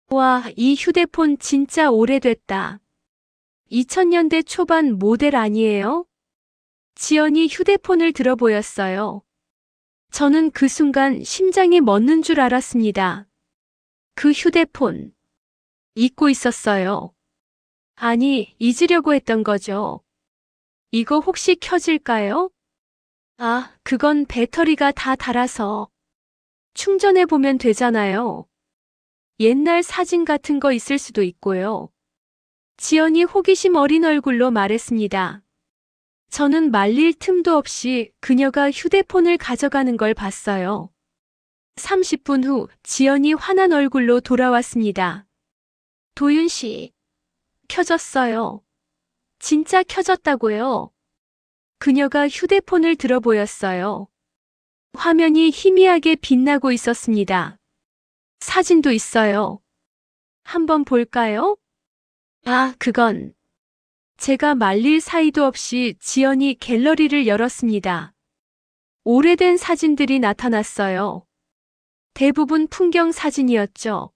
와, 이 휴대폰 진짜 오래됐다. 2000년대 초반 모델 아니에요? 지연이 휴대폰을 들어 보였어요. 저는 그 순간 심장이 멎는 줄 알았습니다. 그 휴대폰 잊고 있었어요. 아니, 잊으려고 했던 거죠. 이거 혹시 켜질까요? 아, 그건 배터리가 다 닳아서 충전해 보면 되잖아요. 옛날 사진 같은 거 있을 수도 있고요. 지연이 호기심 어린 얼굴로 말했습니다. 저는 말릴 틈도 없이 그녀가 휴대폰을 가져가는 걸 봤어요. 30분 후 지연이 화난 얼굴로 돌아왔습니다. 도윤 씨, 켜졌어요. 진짜 켜졌다고요. 그녀가 휴대폰을 들어 보였어요. 화면이 희미하게 빛나고 있었습니다. 사진도 있어요. 한번 볼까요? 아, 그건. 제가 말릴 사이도 없이 지연이 갤러리를 열었습니다. 오래된 사진들이 나타났어요. 대부분 풍경 사진이었죠.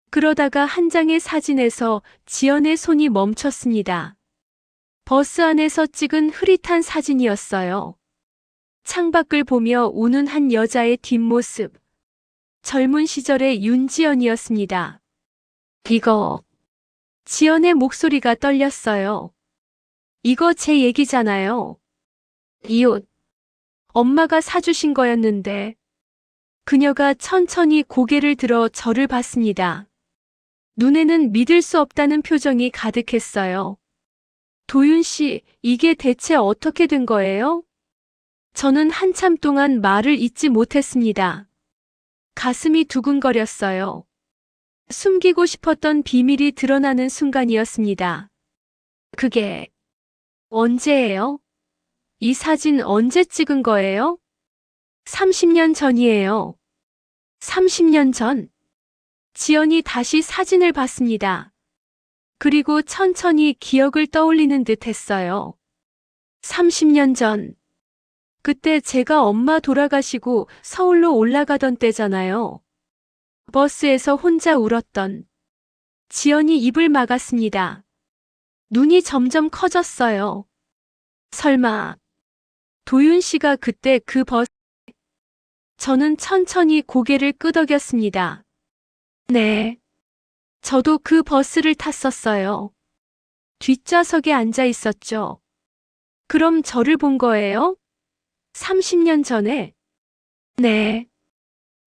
그러다가 한 장의 사진에서 지연의 손이 멈췄습니다. 버스 안에서 찍은 흐릿한 사진이었어요. 창밖을 보며 우는 한 여자의 뒷모습. 젊은 시절의 윤지연이었습니다. 이거. 지연의 목소리가 떨렸어요. 이거 제 얘기잖아요. 이 옷. 엄마가 사주신 거였는데. 그녀가 천천히 고개를 들어 저를 봤습니다. 눈에는 믿을 수 없다는 표정이 가득했어요. 도윤 씨, 이게 대체 어떻게 된 거예요? 저는 한참 동안 말을 잇지 못했습니다. 가슴이 두근거렸어요. 숨기고 싶었던 비밀이 드러나는 순간이었습니다. 그게 언제예요? 이 사진 언제 찍은 거예요? 30년 전이에요. 30년 전. 지연이 다시 사진을 봤습니다. 그리고 천천히 기억을 떠올리는 듯 했어요. 30년 전. 그때 제가 엄마 돌아가시고 서울로 올라가던 때잖아요. 버스에서 혼자 울었던. 지연이 입을 막았습니다. 눈이 점점 커졌어요. 설마 도윤 씨가 그때 그 버스. 저는 천천히 고개를 끄덕였습니다. 네. 저도 그 버스를 탔었어요. 뒷좌석에 앉아 있었죠. 그럼 저를 본 거예요? 30년 전에? 네.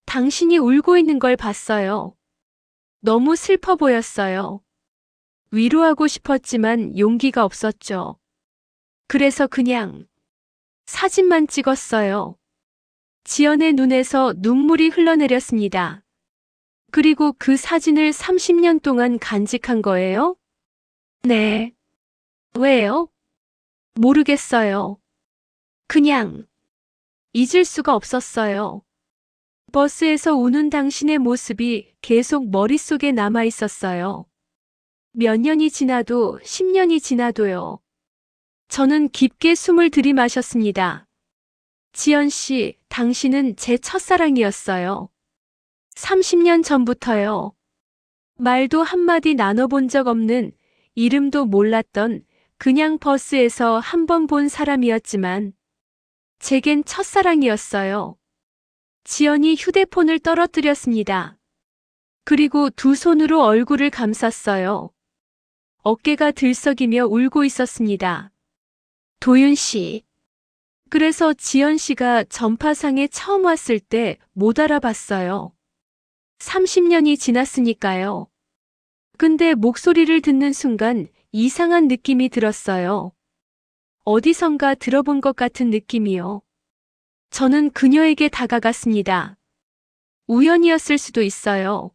당신이 울고 있는 걸 봤어요. 너무 슬퍼 보였어요. 위로하고 싶었지만 용기가 없었죠. 그래서 그냥 사진만 찍었어요. 지연의 눈에서 눈물이 흘러내렸습니다. 그리고 그 사진을 30년 동안 간직한 거예요? 네. 왜요? 모르겠어요. 그냥 잊을 수가 없었어요. 버스에서 우는 당신의 모습이 계속 머릿속에 남아 있었어요. 몇 년이 지나도 10년이 지나도요. 저는 깊게 숨을 들이마셨습니다. 지연 씨, 당신은 제 첫사랑이었어요. 30년 전부터요. 말도 한마디 나눠본 적 없는, 이름도 몰랐던 그냥 버스에서 한 번 본 사람이었지만 제겐 첫사랑이었어요. 지연이 휴대폰을 떨어뜨렸습니다. 그리고 두 손으로 얼굴을 감쌌어요. 어깨가 들썩이며 울고 있었습니다. 도윤 씨. 그래서 지연 씨가 전파상에 처음 왔을 때 못 알아봤어요. 30년이 지났으니까요. 근데 목소리를 듣는 순간 이상한 느낌이 들었어요. 어디선가 들어본 것 같은 느낌이요. 저는 그녀에게 다가갔습니다. 우연이었을 수도 있어요.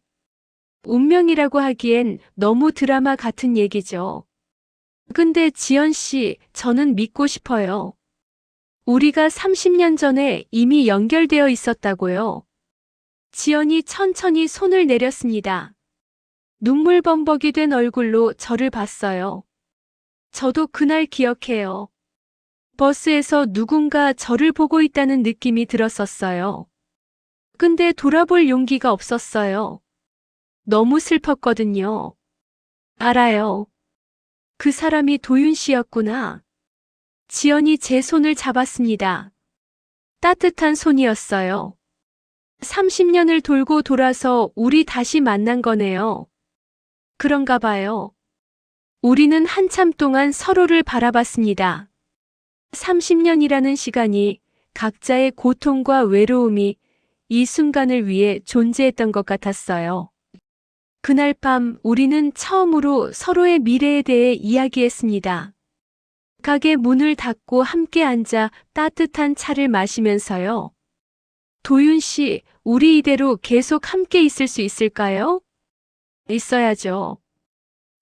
운명이라고 하기엔 너무 드라마 같은 얘기죠. 근데 지연 씨, 저는 믿고 싶어요. 우리가 30년 전에 이미 연결되어 있었다고요. 지연이 천천히 손을 내렸습니다. 눈물범벅이 된 얼굴로 저를 봤어요. 저도 그날 기억해요. 버스에서 누군가 저를 보고 있다는 느낌이 들었었어요. 근데 돌아볼 용기가 없었어요. 너무 슬펐거든요. 알아요. 그 사람이 도윤 씨였구나. 지연이 제 손을 잡았습니다. 따뜻한 손이었어요. 30년을 돌고 돌아서 우리 다시 만난 거네요. 그런가 봐요. 우리는 한참 동안 서로를 바라봤습니다. 30년이라는 시간이 각자의 고통과 외로움이 이 순간을 위해 존재했던 것 같았어요. 그날 밤 우리는 처음으로 서로의 미래에 대해 이야기했습니다. 가게 문을 닫고 함께 앉아 따뜻한 차를 마시면서요. 도윤 씨, 우리 이대로 계속 함께 있을 수 있을까요? 있어야죠.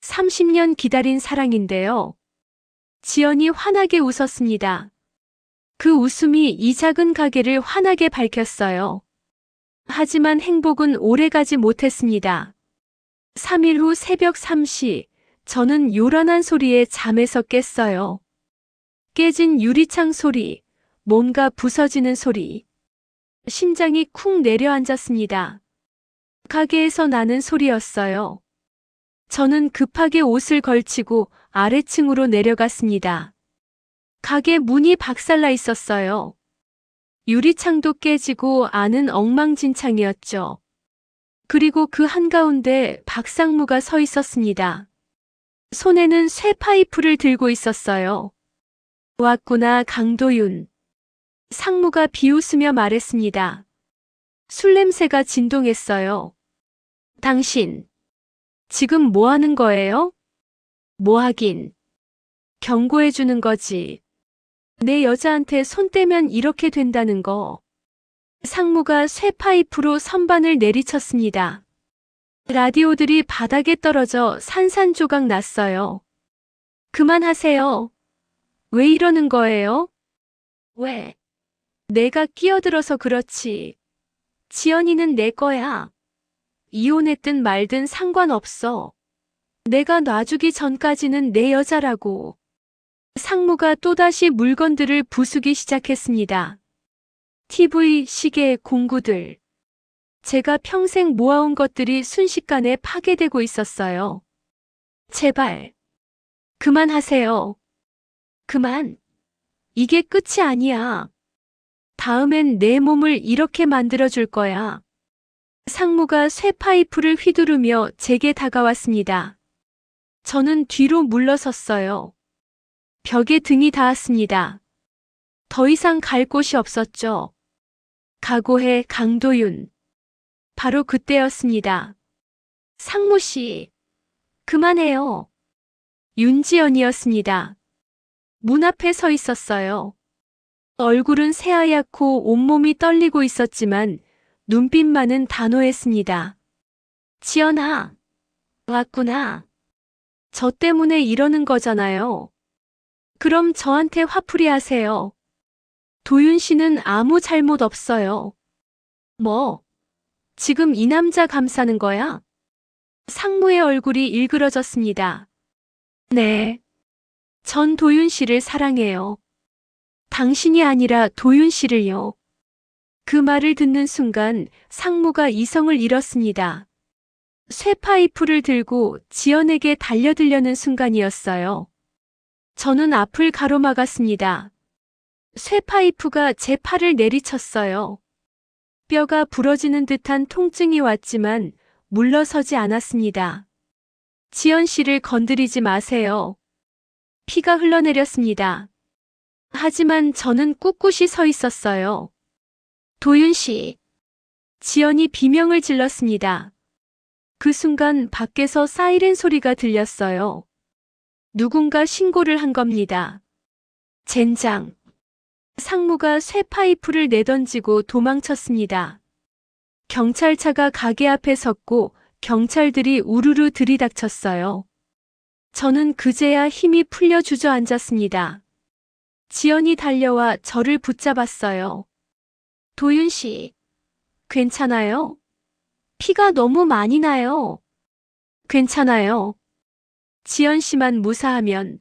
30년 기다린 사랑인데요. 지연이 환하게 웃었습니다. 그 웃음이 이 작은 가게를 환하게 밝혔어요. 하지만 행복은 오래가지 못했습니다. 3일 후 새벽 3시, 저는 요란한 소리에 잠에서 깼어요. 깨진 유리창 소리, 뭔가 부서지는 소리. 심장이 쿵 내려앉았습니다. 가게에서 나는 소리였어요. 저는 급하게 옷을 걸치고 아래층으로 내려갔습니다. 가게 문이 박살나 있었어요. 유리창도 깨지고 안은 엉망진창이었죠. 그리고 그 한가운데 박상무가 서 있었습니다. 손에는 쇠 파이프를 들고 있었어요. 왔구나, 강도윤. 상무가 비웃으며 말했습니다. 술 냄새가 진동했어요. 당신, 지금 뭐 하는 거예요? 뭐 하긴. 경고해 주는 거지. 내 여자한테 손 떼면 이렇게 된다는 거. 상무가 쇠파이프로 선반을 내리쳤습니다. 라디오들이 바닥에 떨어져 산산조각 났어요. 그만하세요. 왜 이러는 거예요? 왜? 내가 끼어들어서 그렇지. 지연이는 내 거야. 이혼했든 말든 상관없어. 내가 놔주기 전까지는 내 여자라고. 상무가 또다시 물건들을 부수기 시작했습니다. TV, 시계, 공구들. 제가 평생 모아온 것들이 순식간에 파괴되고 있었어요. 제발. 그만하세요. 그만. 이게 끝이 아니야. 다음엔 내 몸을 이렇게 만들어줄 거야. 상무가 쇠파이프를 휘두르며 제게 다가왔습니다. 저는 뒤로 물러섰어요. 벽에 등이 닿았습니다. 더 이상 갈 곳이 없었죠. 각오해, 강도윤. 바로 그때였습니다. 상무 씨, 그만해요. 윤지연이었습니다. 문 앞에 서 있었어요. 얼굴은 새하얗고 온몸이 떨리고 있었지만 눈빛만은 단호했습니다. 지연아, 왔구나. 저 때문에 이러는 거잖아요. 그럼 저한테 화풀이 하세요. 도윤 씨는 아무 잘못 없어요. 뭐? 지금 이 남자 감싸는 거야? 상무의 얼굴이 일그러졌습니다. 네. 전 도윤 씨를 사랑해요. 당신이 아니라 도윤 씨를요. 그 말을 듣는 순간 상무가 이성을 잃었습니다. 쇠파이프를 들고 지연에게 달려들려는 순간이었어요. 저는 앞을 가로막았습니다. 쇠파이프가 제 팔을 내리쳤어요. 뼈가 부러지는 듯한 통증이 왔지만 물러서지 않았습니다. 지연 씨를 건드리지 마세요. 피가 흘러내렸습니다. 하지만 저는 꿋꿋이 서 있었어요. 도윤 씨. 지연이 비명을 질렀습니다. 그 순간 밖에서 사이렌 소리가 들렸어요. 누군가 신고를 한 겁니다. 젠장. 상무가 쇠파이프를 내던지고 도망쳤습니다. 경찰차가 가게 앞에 섰고 경찰들이 우르르 들이닥쳤어요. 저는 그제야 힘이 풀려 주저앉았습니다. 지연이 달려와 저를 붙잡았어요. 도윤 씨, 괜찮아요? 피가 너무 많이 나요. 괜찮아요. 지연 씨만 무사하면.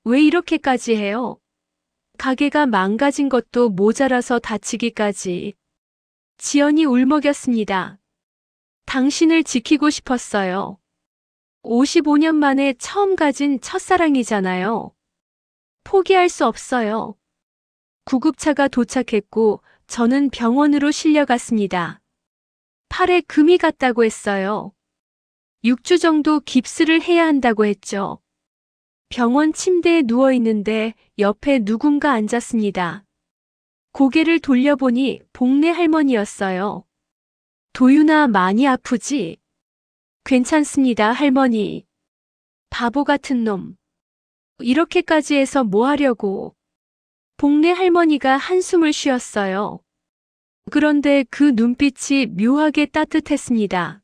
왜 이렇게까지 해요? 가게가 망가진 것도 모자라서 다치기까지. 지연이 울먹였습니다. 당신을 지키고 싶었어요. 55년 만에 처음 가진 첫사랑이잖아요. 포기할 수 없어요. 구급차가 도착했고 저는 병원으로 실려갔습니다. 팔에 금이 갔다고 했어요. 6주 정도 깁스를 해야 한다고 했죠. 병원 침대에 누워 있는데 옆에 누군가 앉았습니다. 고개를 돌려보니 복내 할머니였어요. 도윤아, 많이 아프지? 괜찮습니다, 할머니. 바보 같은 놈. 이렇게까지 해서 뭐 하려고. 복내 할머니가 한숨을 쉬었어요. 그런데 그 눈빛이 묘하게 따뜻했습니다.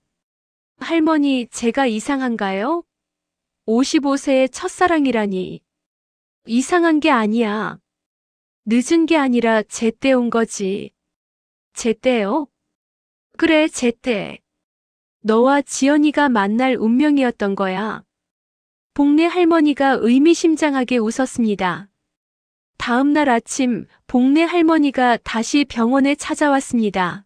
할머니, 제가 이상한가요? 55세의 첫사랑이라니. 이상한 게 아니야. 늦은 게 아니라 제때 온 거지. 제때요? 그래, 제때. 너와 지연이가 만날 운명이었던 거야. 복내 할머니가 의미심장하게 웃었습니다. 다음 날 아침 복내 할머니가 다시 병원에 찾아왔습니다.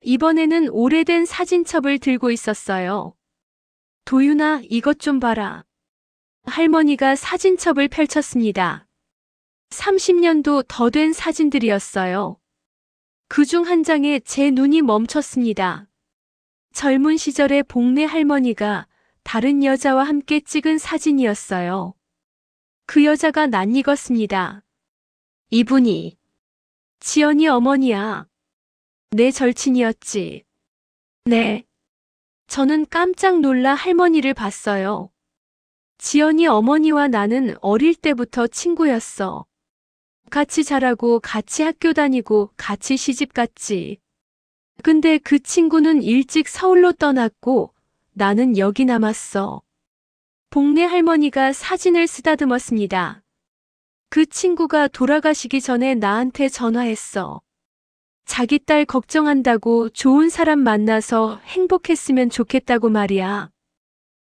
이번에는 오래된 사진첩을 들고 있었어요. 도윤아, 이것 좀 봐라. 할머니가 사진첩을 펼쳤습니다. 30년도 더 된 사진들이었어요. 그중 한 장에 제 눈이 멈췄습니다. 젊은 시절의 복내 할머니가 다른 여자와 함께 찍은 사진이었어요. 그 여자가 낯익었습니다. 이분이 지연이 어머니야. 내 절친이었지. 네. 저는 깜짝 놀라 할머니를 봤어요. 지연이 어머니와 나는 어릴 때부터 친구였어. 같이 자라고 같이 학교 다니고 같이 시집 갔지. 근데 그 친구는 일찍 서울로 떠났고 나는 여기 남았어. 복내 할머니가 사진을 쓰다듬었습니다. 그 친구가 돌아가시기 전에 나한테 전화했어. 자기 딸 걱정한다고 좋은 사람 만나서 행복했으면 좋겠다고 말이야.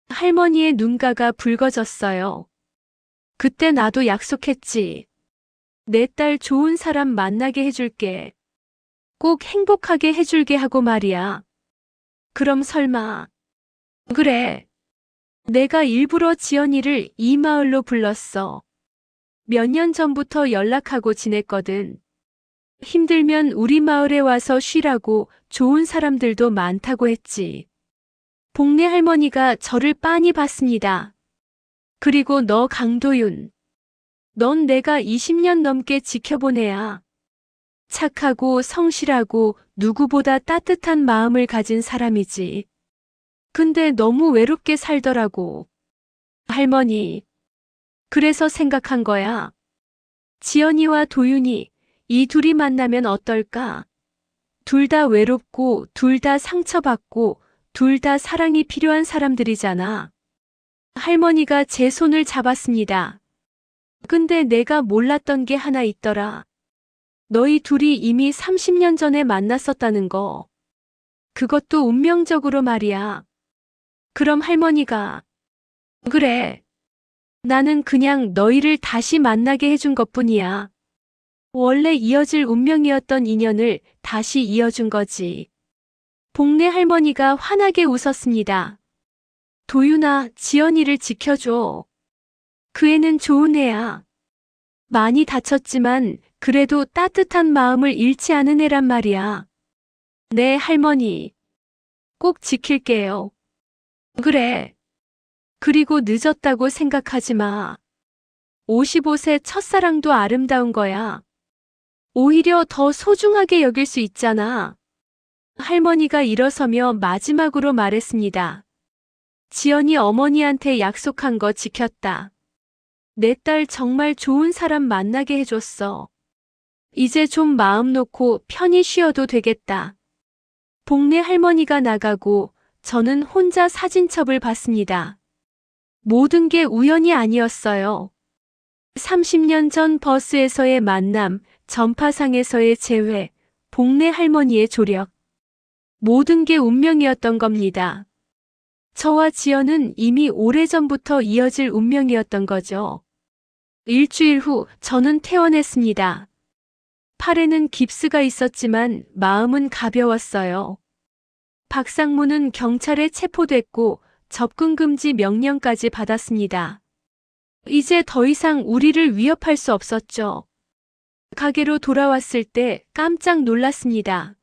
할머니의 눈가가 붉어졌어요. 그때 나도 약속했지. 내 딸 좋은 사람 만나게 해줄게. 꼭 행복하게 해줄게 하고 말이야. 그럼 설마. 그래. 내가 일부러 지연이를 이 마을로 불렀어. 몇 년 전부터 연락하고 지냈거든. 힘들면 우리 마을에 와서 쉬라고 좋은 사람들도 많다고 했지. 복내 할머니가 저를 빤히 봤습니다. 그리고 너 강도윤. 넌 내가 20년 넘게 지켜본 애야. 착하고 성실하고 누구보다 따뜻한 마음을 가진 사람이지. 근데 너무 외롭게 살더라고. 할머니. 그래서 생각한 거야. 지연이와 도윤이 이 둘이 만나면 어떨까? 둘 다 외롭고 둘 다 상처받고 둘 다 사랑이 필요한 사람들이잖아. 할머니가 제 손을 잡았습니다. 근데 내가 몰랐던 게 하나 있더라. 너희 둘이 이미 30년 전에 만났었다는 거. 그것도 운명적으로 말이야. 그럼 할머니가. 그래. 나는 그냥 너희를 다시 만나게 해준 것뿐이야. 원래 이어질 운명이었던 인연을 다시 이어준 거지. 복내 할머니가 환하게 웃었습니다. 도윤아, 지연이를 지켜줘. 그 애는 좋은 애야. 많이 다쳤지만 그래도 따뜻한 마음을 잃지 않은 애란 말이야. 네, 할머니. 꼭 지킬게요. 그래. 그리고 늦었다고 생각하지 마. 55세 첫사랑도 아름다운 거야. 오히려 더 소중하게 여길 수 있잖아. 할머니가 일어서며 마지막으로 말했습니다. 지연이 어머니한테 약속한 거 지켰다. 내 딸 정말 좋은 사람 만나게 해줬어. 이제 좀 마음 놓고 편히 쉬어도 되겠다. 복내 할머니가 나가고 저는 혼자 사진첩을 봤습니다. 모든 게 우연이 아니었어요. 30년 전 버스에서의 만남, 전파상에서의 재회, 복내 할머니의 조력. 모든 게 운명이었던 겁니다. 저와 지연은 이미 오래전부터 이어질 운명이었던 거죠. 일주일 후 저는 퇴원했습니다. 팔에는 깁스가 있었지만 마음은 가벼웠어요. 박상무는 경찰에 체포됐고 접근금지 명령까지 받았습니다. 이제 더 이상 우리를 위협할 수 없었죠. 가게로 돌아왔을 때 깜짝 놀랐습니다.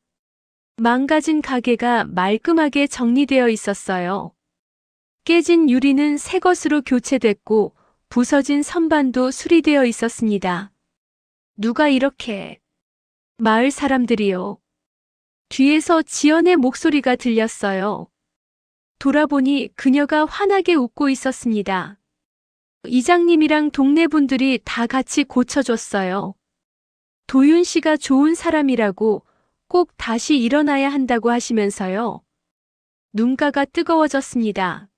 망가진 가게가 말끔하게 정리되어 있었어요. 깨진 유리는 새 것으로 교체됐고 부서진 선반도 수리되어 있었습니다. 누가 이렇게... 마을 사람들이요. 뒤에서 지연의 목소리가 들렸어요. 돌아보니 그녀가 환하게 웃고 있었습니다. 이장님이랑 동네 분들이 다 같이 고쳐줬어요. 도윤 씨가 좋은 사람이라고 꼭 다시 일어나야 한다고 하시면서요. 눈가가 뜨거워졌습니다.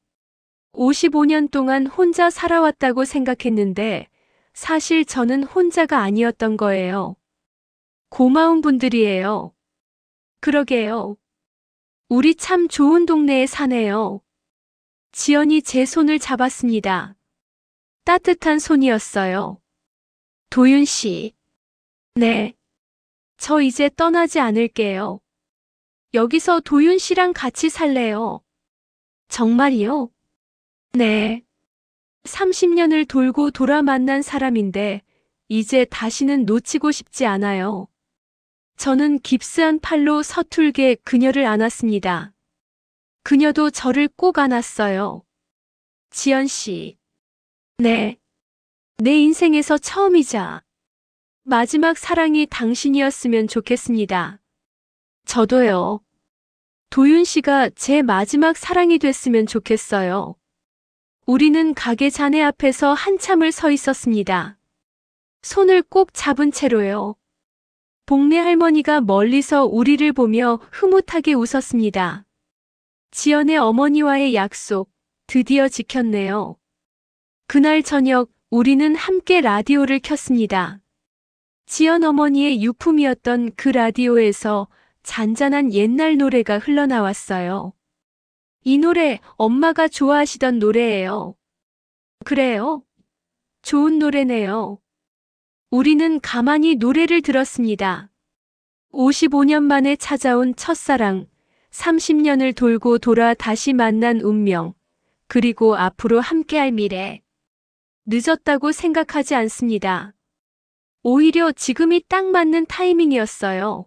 55년 동안 혼자 살아왔다고 생각했는데 사실 저는 혼자가 아니었던 거예요. 고마운 분들이에요. 그러게요. 우리 참 좋은 동네에 사네요. 지연이 제 손을 잡았습니다. 따뜻한 손이었어요. 도윤 씨. 네. 저 이제 떠나지 않을게요. 여기서 도윤 씨랑 같이 살래요. 정말이요? 네. 30년을 돌고 돌아 만난 사람인데 이제 다시는 놓치고 싶지 않아요. 저는 깁스한 팔로 서툴게 그녀를 안았습니다. 그녀도 저를 꼭 안았어요. 지연 씨. 네. 내 인생에서 처음이자 마지막 사랑이 당신이었으면 좋겠습니다. 저도요. 도윤 씨가 제 마지막 사랑이 됐으면 좋겠어요. 우리는 가게 잔해 앞에서 한참을 서 있었습니다. 손을 꼭 잡은 채로요. 복례 할머니가 멀리서 우리를 보며 흐뭇하게 웃었습니다. 지연의 어머니와의 약속, 드디어 지켰네요. 그날 저녁, 우리는 함께 라디오를 켰습니다. 지연 어머니의 유품이었던 그 라디오에서 잔잔한 옛날 노래가 흘러나왔어요. 이 노래 엄마가 좋아하시던 노래예요. 그래요? 좋은 노래네요. 우리는 가만히 노래를 들었습니다. 55년 만에 찾아온 첫사랑, 30년을 돌고 돌아 다시 만난 운명, 그리고 앞으로 함께할 미래. 늦었다고 생각하지 않습니다. 오히려 지금이 딱 맞는 타이밍이었어요.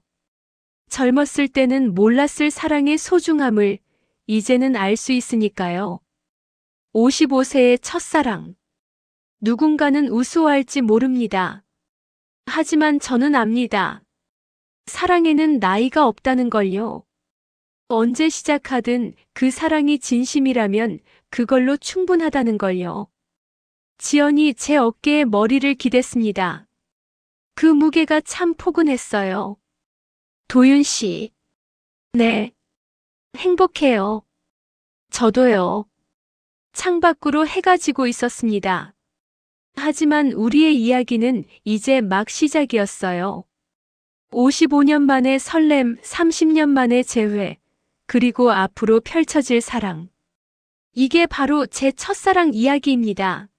젊었을 때는 몰랐을 사랑의 소중함을 이제는 알 수 있으니까요. 55세의 첫사랑. 누군가는 우스워할지 모릅니다. 하지만 저는 압니다. 사랑에는 나이가 없다는 걸요. 언제 시작하든 그 사랑이 진심이라면 그걸로 충분하다는 걸요. 지연이 제 어깨에 머리를 기댔습니다. 그 무게가 참 포근했어요. 도윤 씨. 네. 행복해요. 저도요. 창밖으로 해가 지고 있었습니다. 하지만 우리의 이야기는 이제 막 시작이었어요. 55년 만의 설렘, 30년 만의 재회, 그리고 앞으로 펼쳐질 사랑. 이게 바로 제 첫사랑 이야기입니다.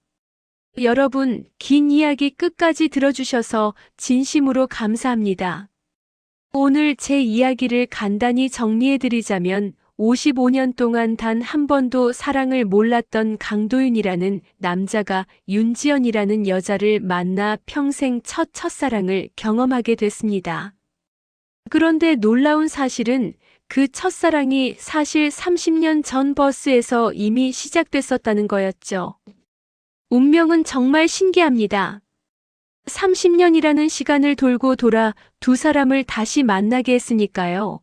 여러분, 긴 이야기 끝까지 들어주셔서 진심으로 감사합니다. 오늘 제 이야기를 간단히 정리해드리자면 55년 동안 단 한 번도 사랑을 몰랐던 강도윤이라는 남자가 윤지연이라는 여자를 만나 평생 첫사랑을 경험하게 됐습니다. 그런데 놀라운 사실은 그 첫사랑이 사실 30년 전 버스에서 이미 시작됐었다는 거였죠. 운명은 정말 신기합니다. 30년이라는 시간을 돌고 돌아 두 사람을 다시 만나게 했으니까요.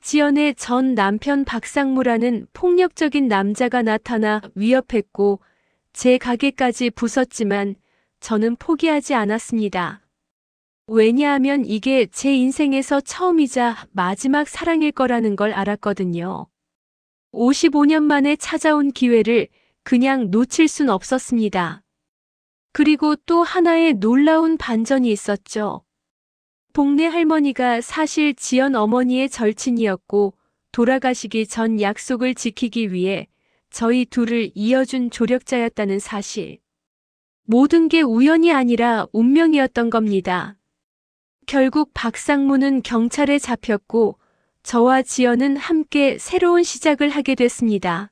지연의 전 남편 박상무라는 폭력적인 남자가 나타나 위협했고 제 가게까지 부쉈지만 저는 포기하지 않았습니다. 왜냐하면 이게 제 인생에서 처음이자 마지막 사랑일 거라는 걸 알았거든요. 55년 만에 찾아온 기회를 그냥 놓칠 순 없었습니다. 그리고 또 하나의 놀라운 반전이 있었죠. 복례 할머니가 사실 지연 어머니의 절친이었고 돌아가시기 전 약속을 지키기 위해 저희 둘을 이어준 조력자였다는 사실. 모든 게 우연이 아니라 운명이었던 겁니다. 결국 박상무는 경찰에 잡혔고 저와 지연은 함께 새로운 시작을 하게 됐습니다.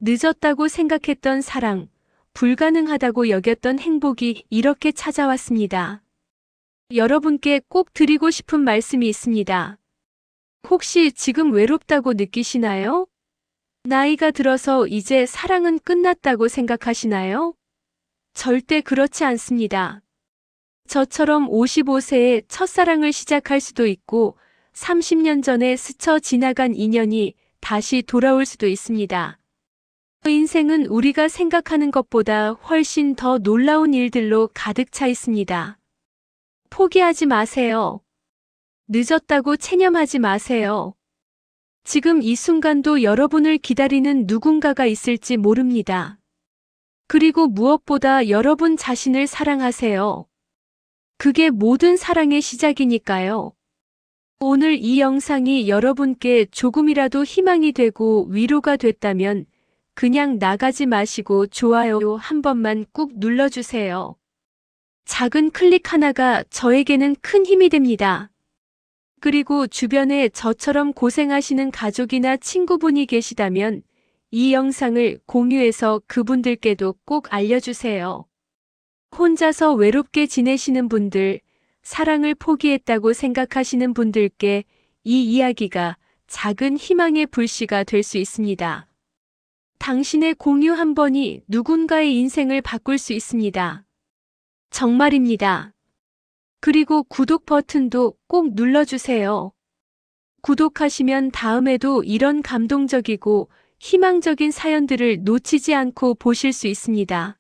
늦었다고 생각했던 사랑, 불가능하다고 여겼던 행복이 이렇게 찾아왔습니다. 여러분께 꼭 드리고 싶은 말씀이 있습니다. 혹시 지금 외롭다고 느끼시나요? 나이가 들어서 이제 사랑은 끝났다고 생각하시나요? 절대 그렇지 않습니다. 저처럼 55세에 첫사랑을 시작할 수도 있고 30년 전에 스쳐 지나간 인연이 다시 돌아올 수도 있습니다. 인생은 우리가 생각하는 것보다 훨씬 더 놀라운 일들로 가득 차 있습니다. 포기하지 마세요. 늦었다고 체념하지 마세요. 지금 이 순간도 여러분을 기다리는 누군가가 있을지 모릅니다. 그리고 무엇보다 여러분 자신을 사랑하세요. 그게 모든 사랑의 시작이니까요. 오늘 이 영상이 여러분께 조금이라도 희망이 되고 위로가 됐다면 그냥 나가지 마시고 좋아요 한 번만 꾹 눌러주세요. 작은 클릭 하나가 저에게는 큰 힘이 됩니다. 그리고 주변에 저처럼 고생하시는 가족이나 친구분이 계시다면 이 영상을 공유해서 그분들께도 꼭 알려주세요. 혼자서 외롭게 지내시는 분들, 사랑을 포기했다고 생각하시는 분들께 이 이야기가 작은 희망의 불씨가 될 수 있습니다. 당신의 공유 한 번이 누군가의 인생을 바꿀 수 있습니다. 정말입니다. 그리고 구독 버튼도 꼭 눌러주세요. 구독하시면 다음에도 이런 감동적이고 희망적인 사연들을 놓치지 않고 보실 수 있습니다.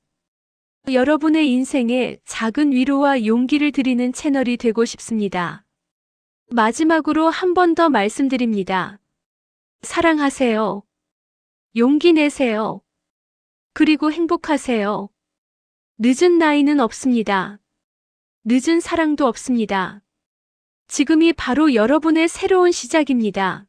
여러분의 인생에 작은 위로와 용기를 드리는 채널이 되고 싶습니다. 마지막으로 한 번 더 말씀드립니다. 사랑하세요. 용기 내세요. 그리고 행복하세요. 늦은 나이는 없습니다. 늦은 사랑도 없습니다. 지금이 바로 여러분의 새로운 시작입니다.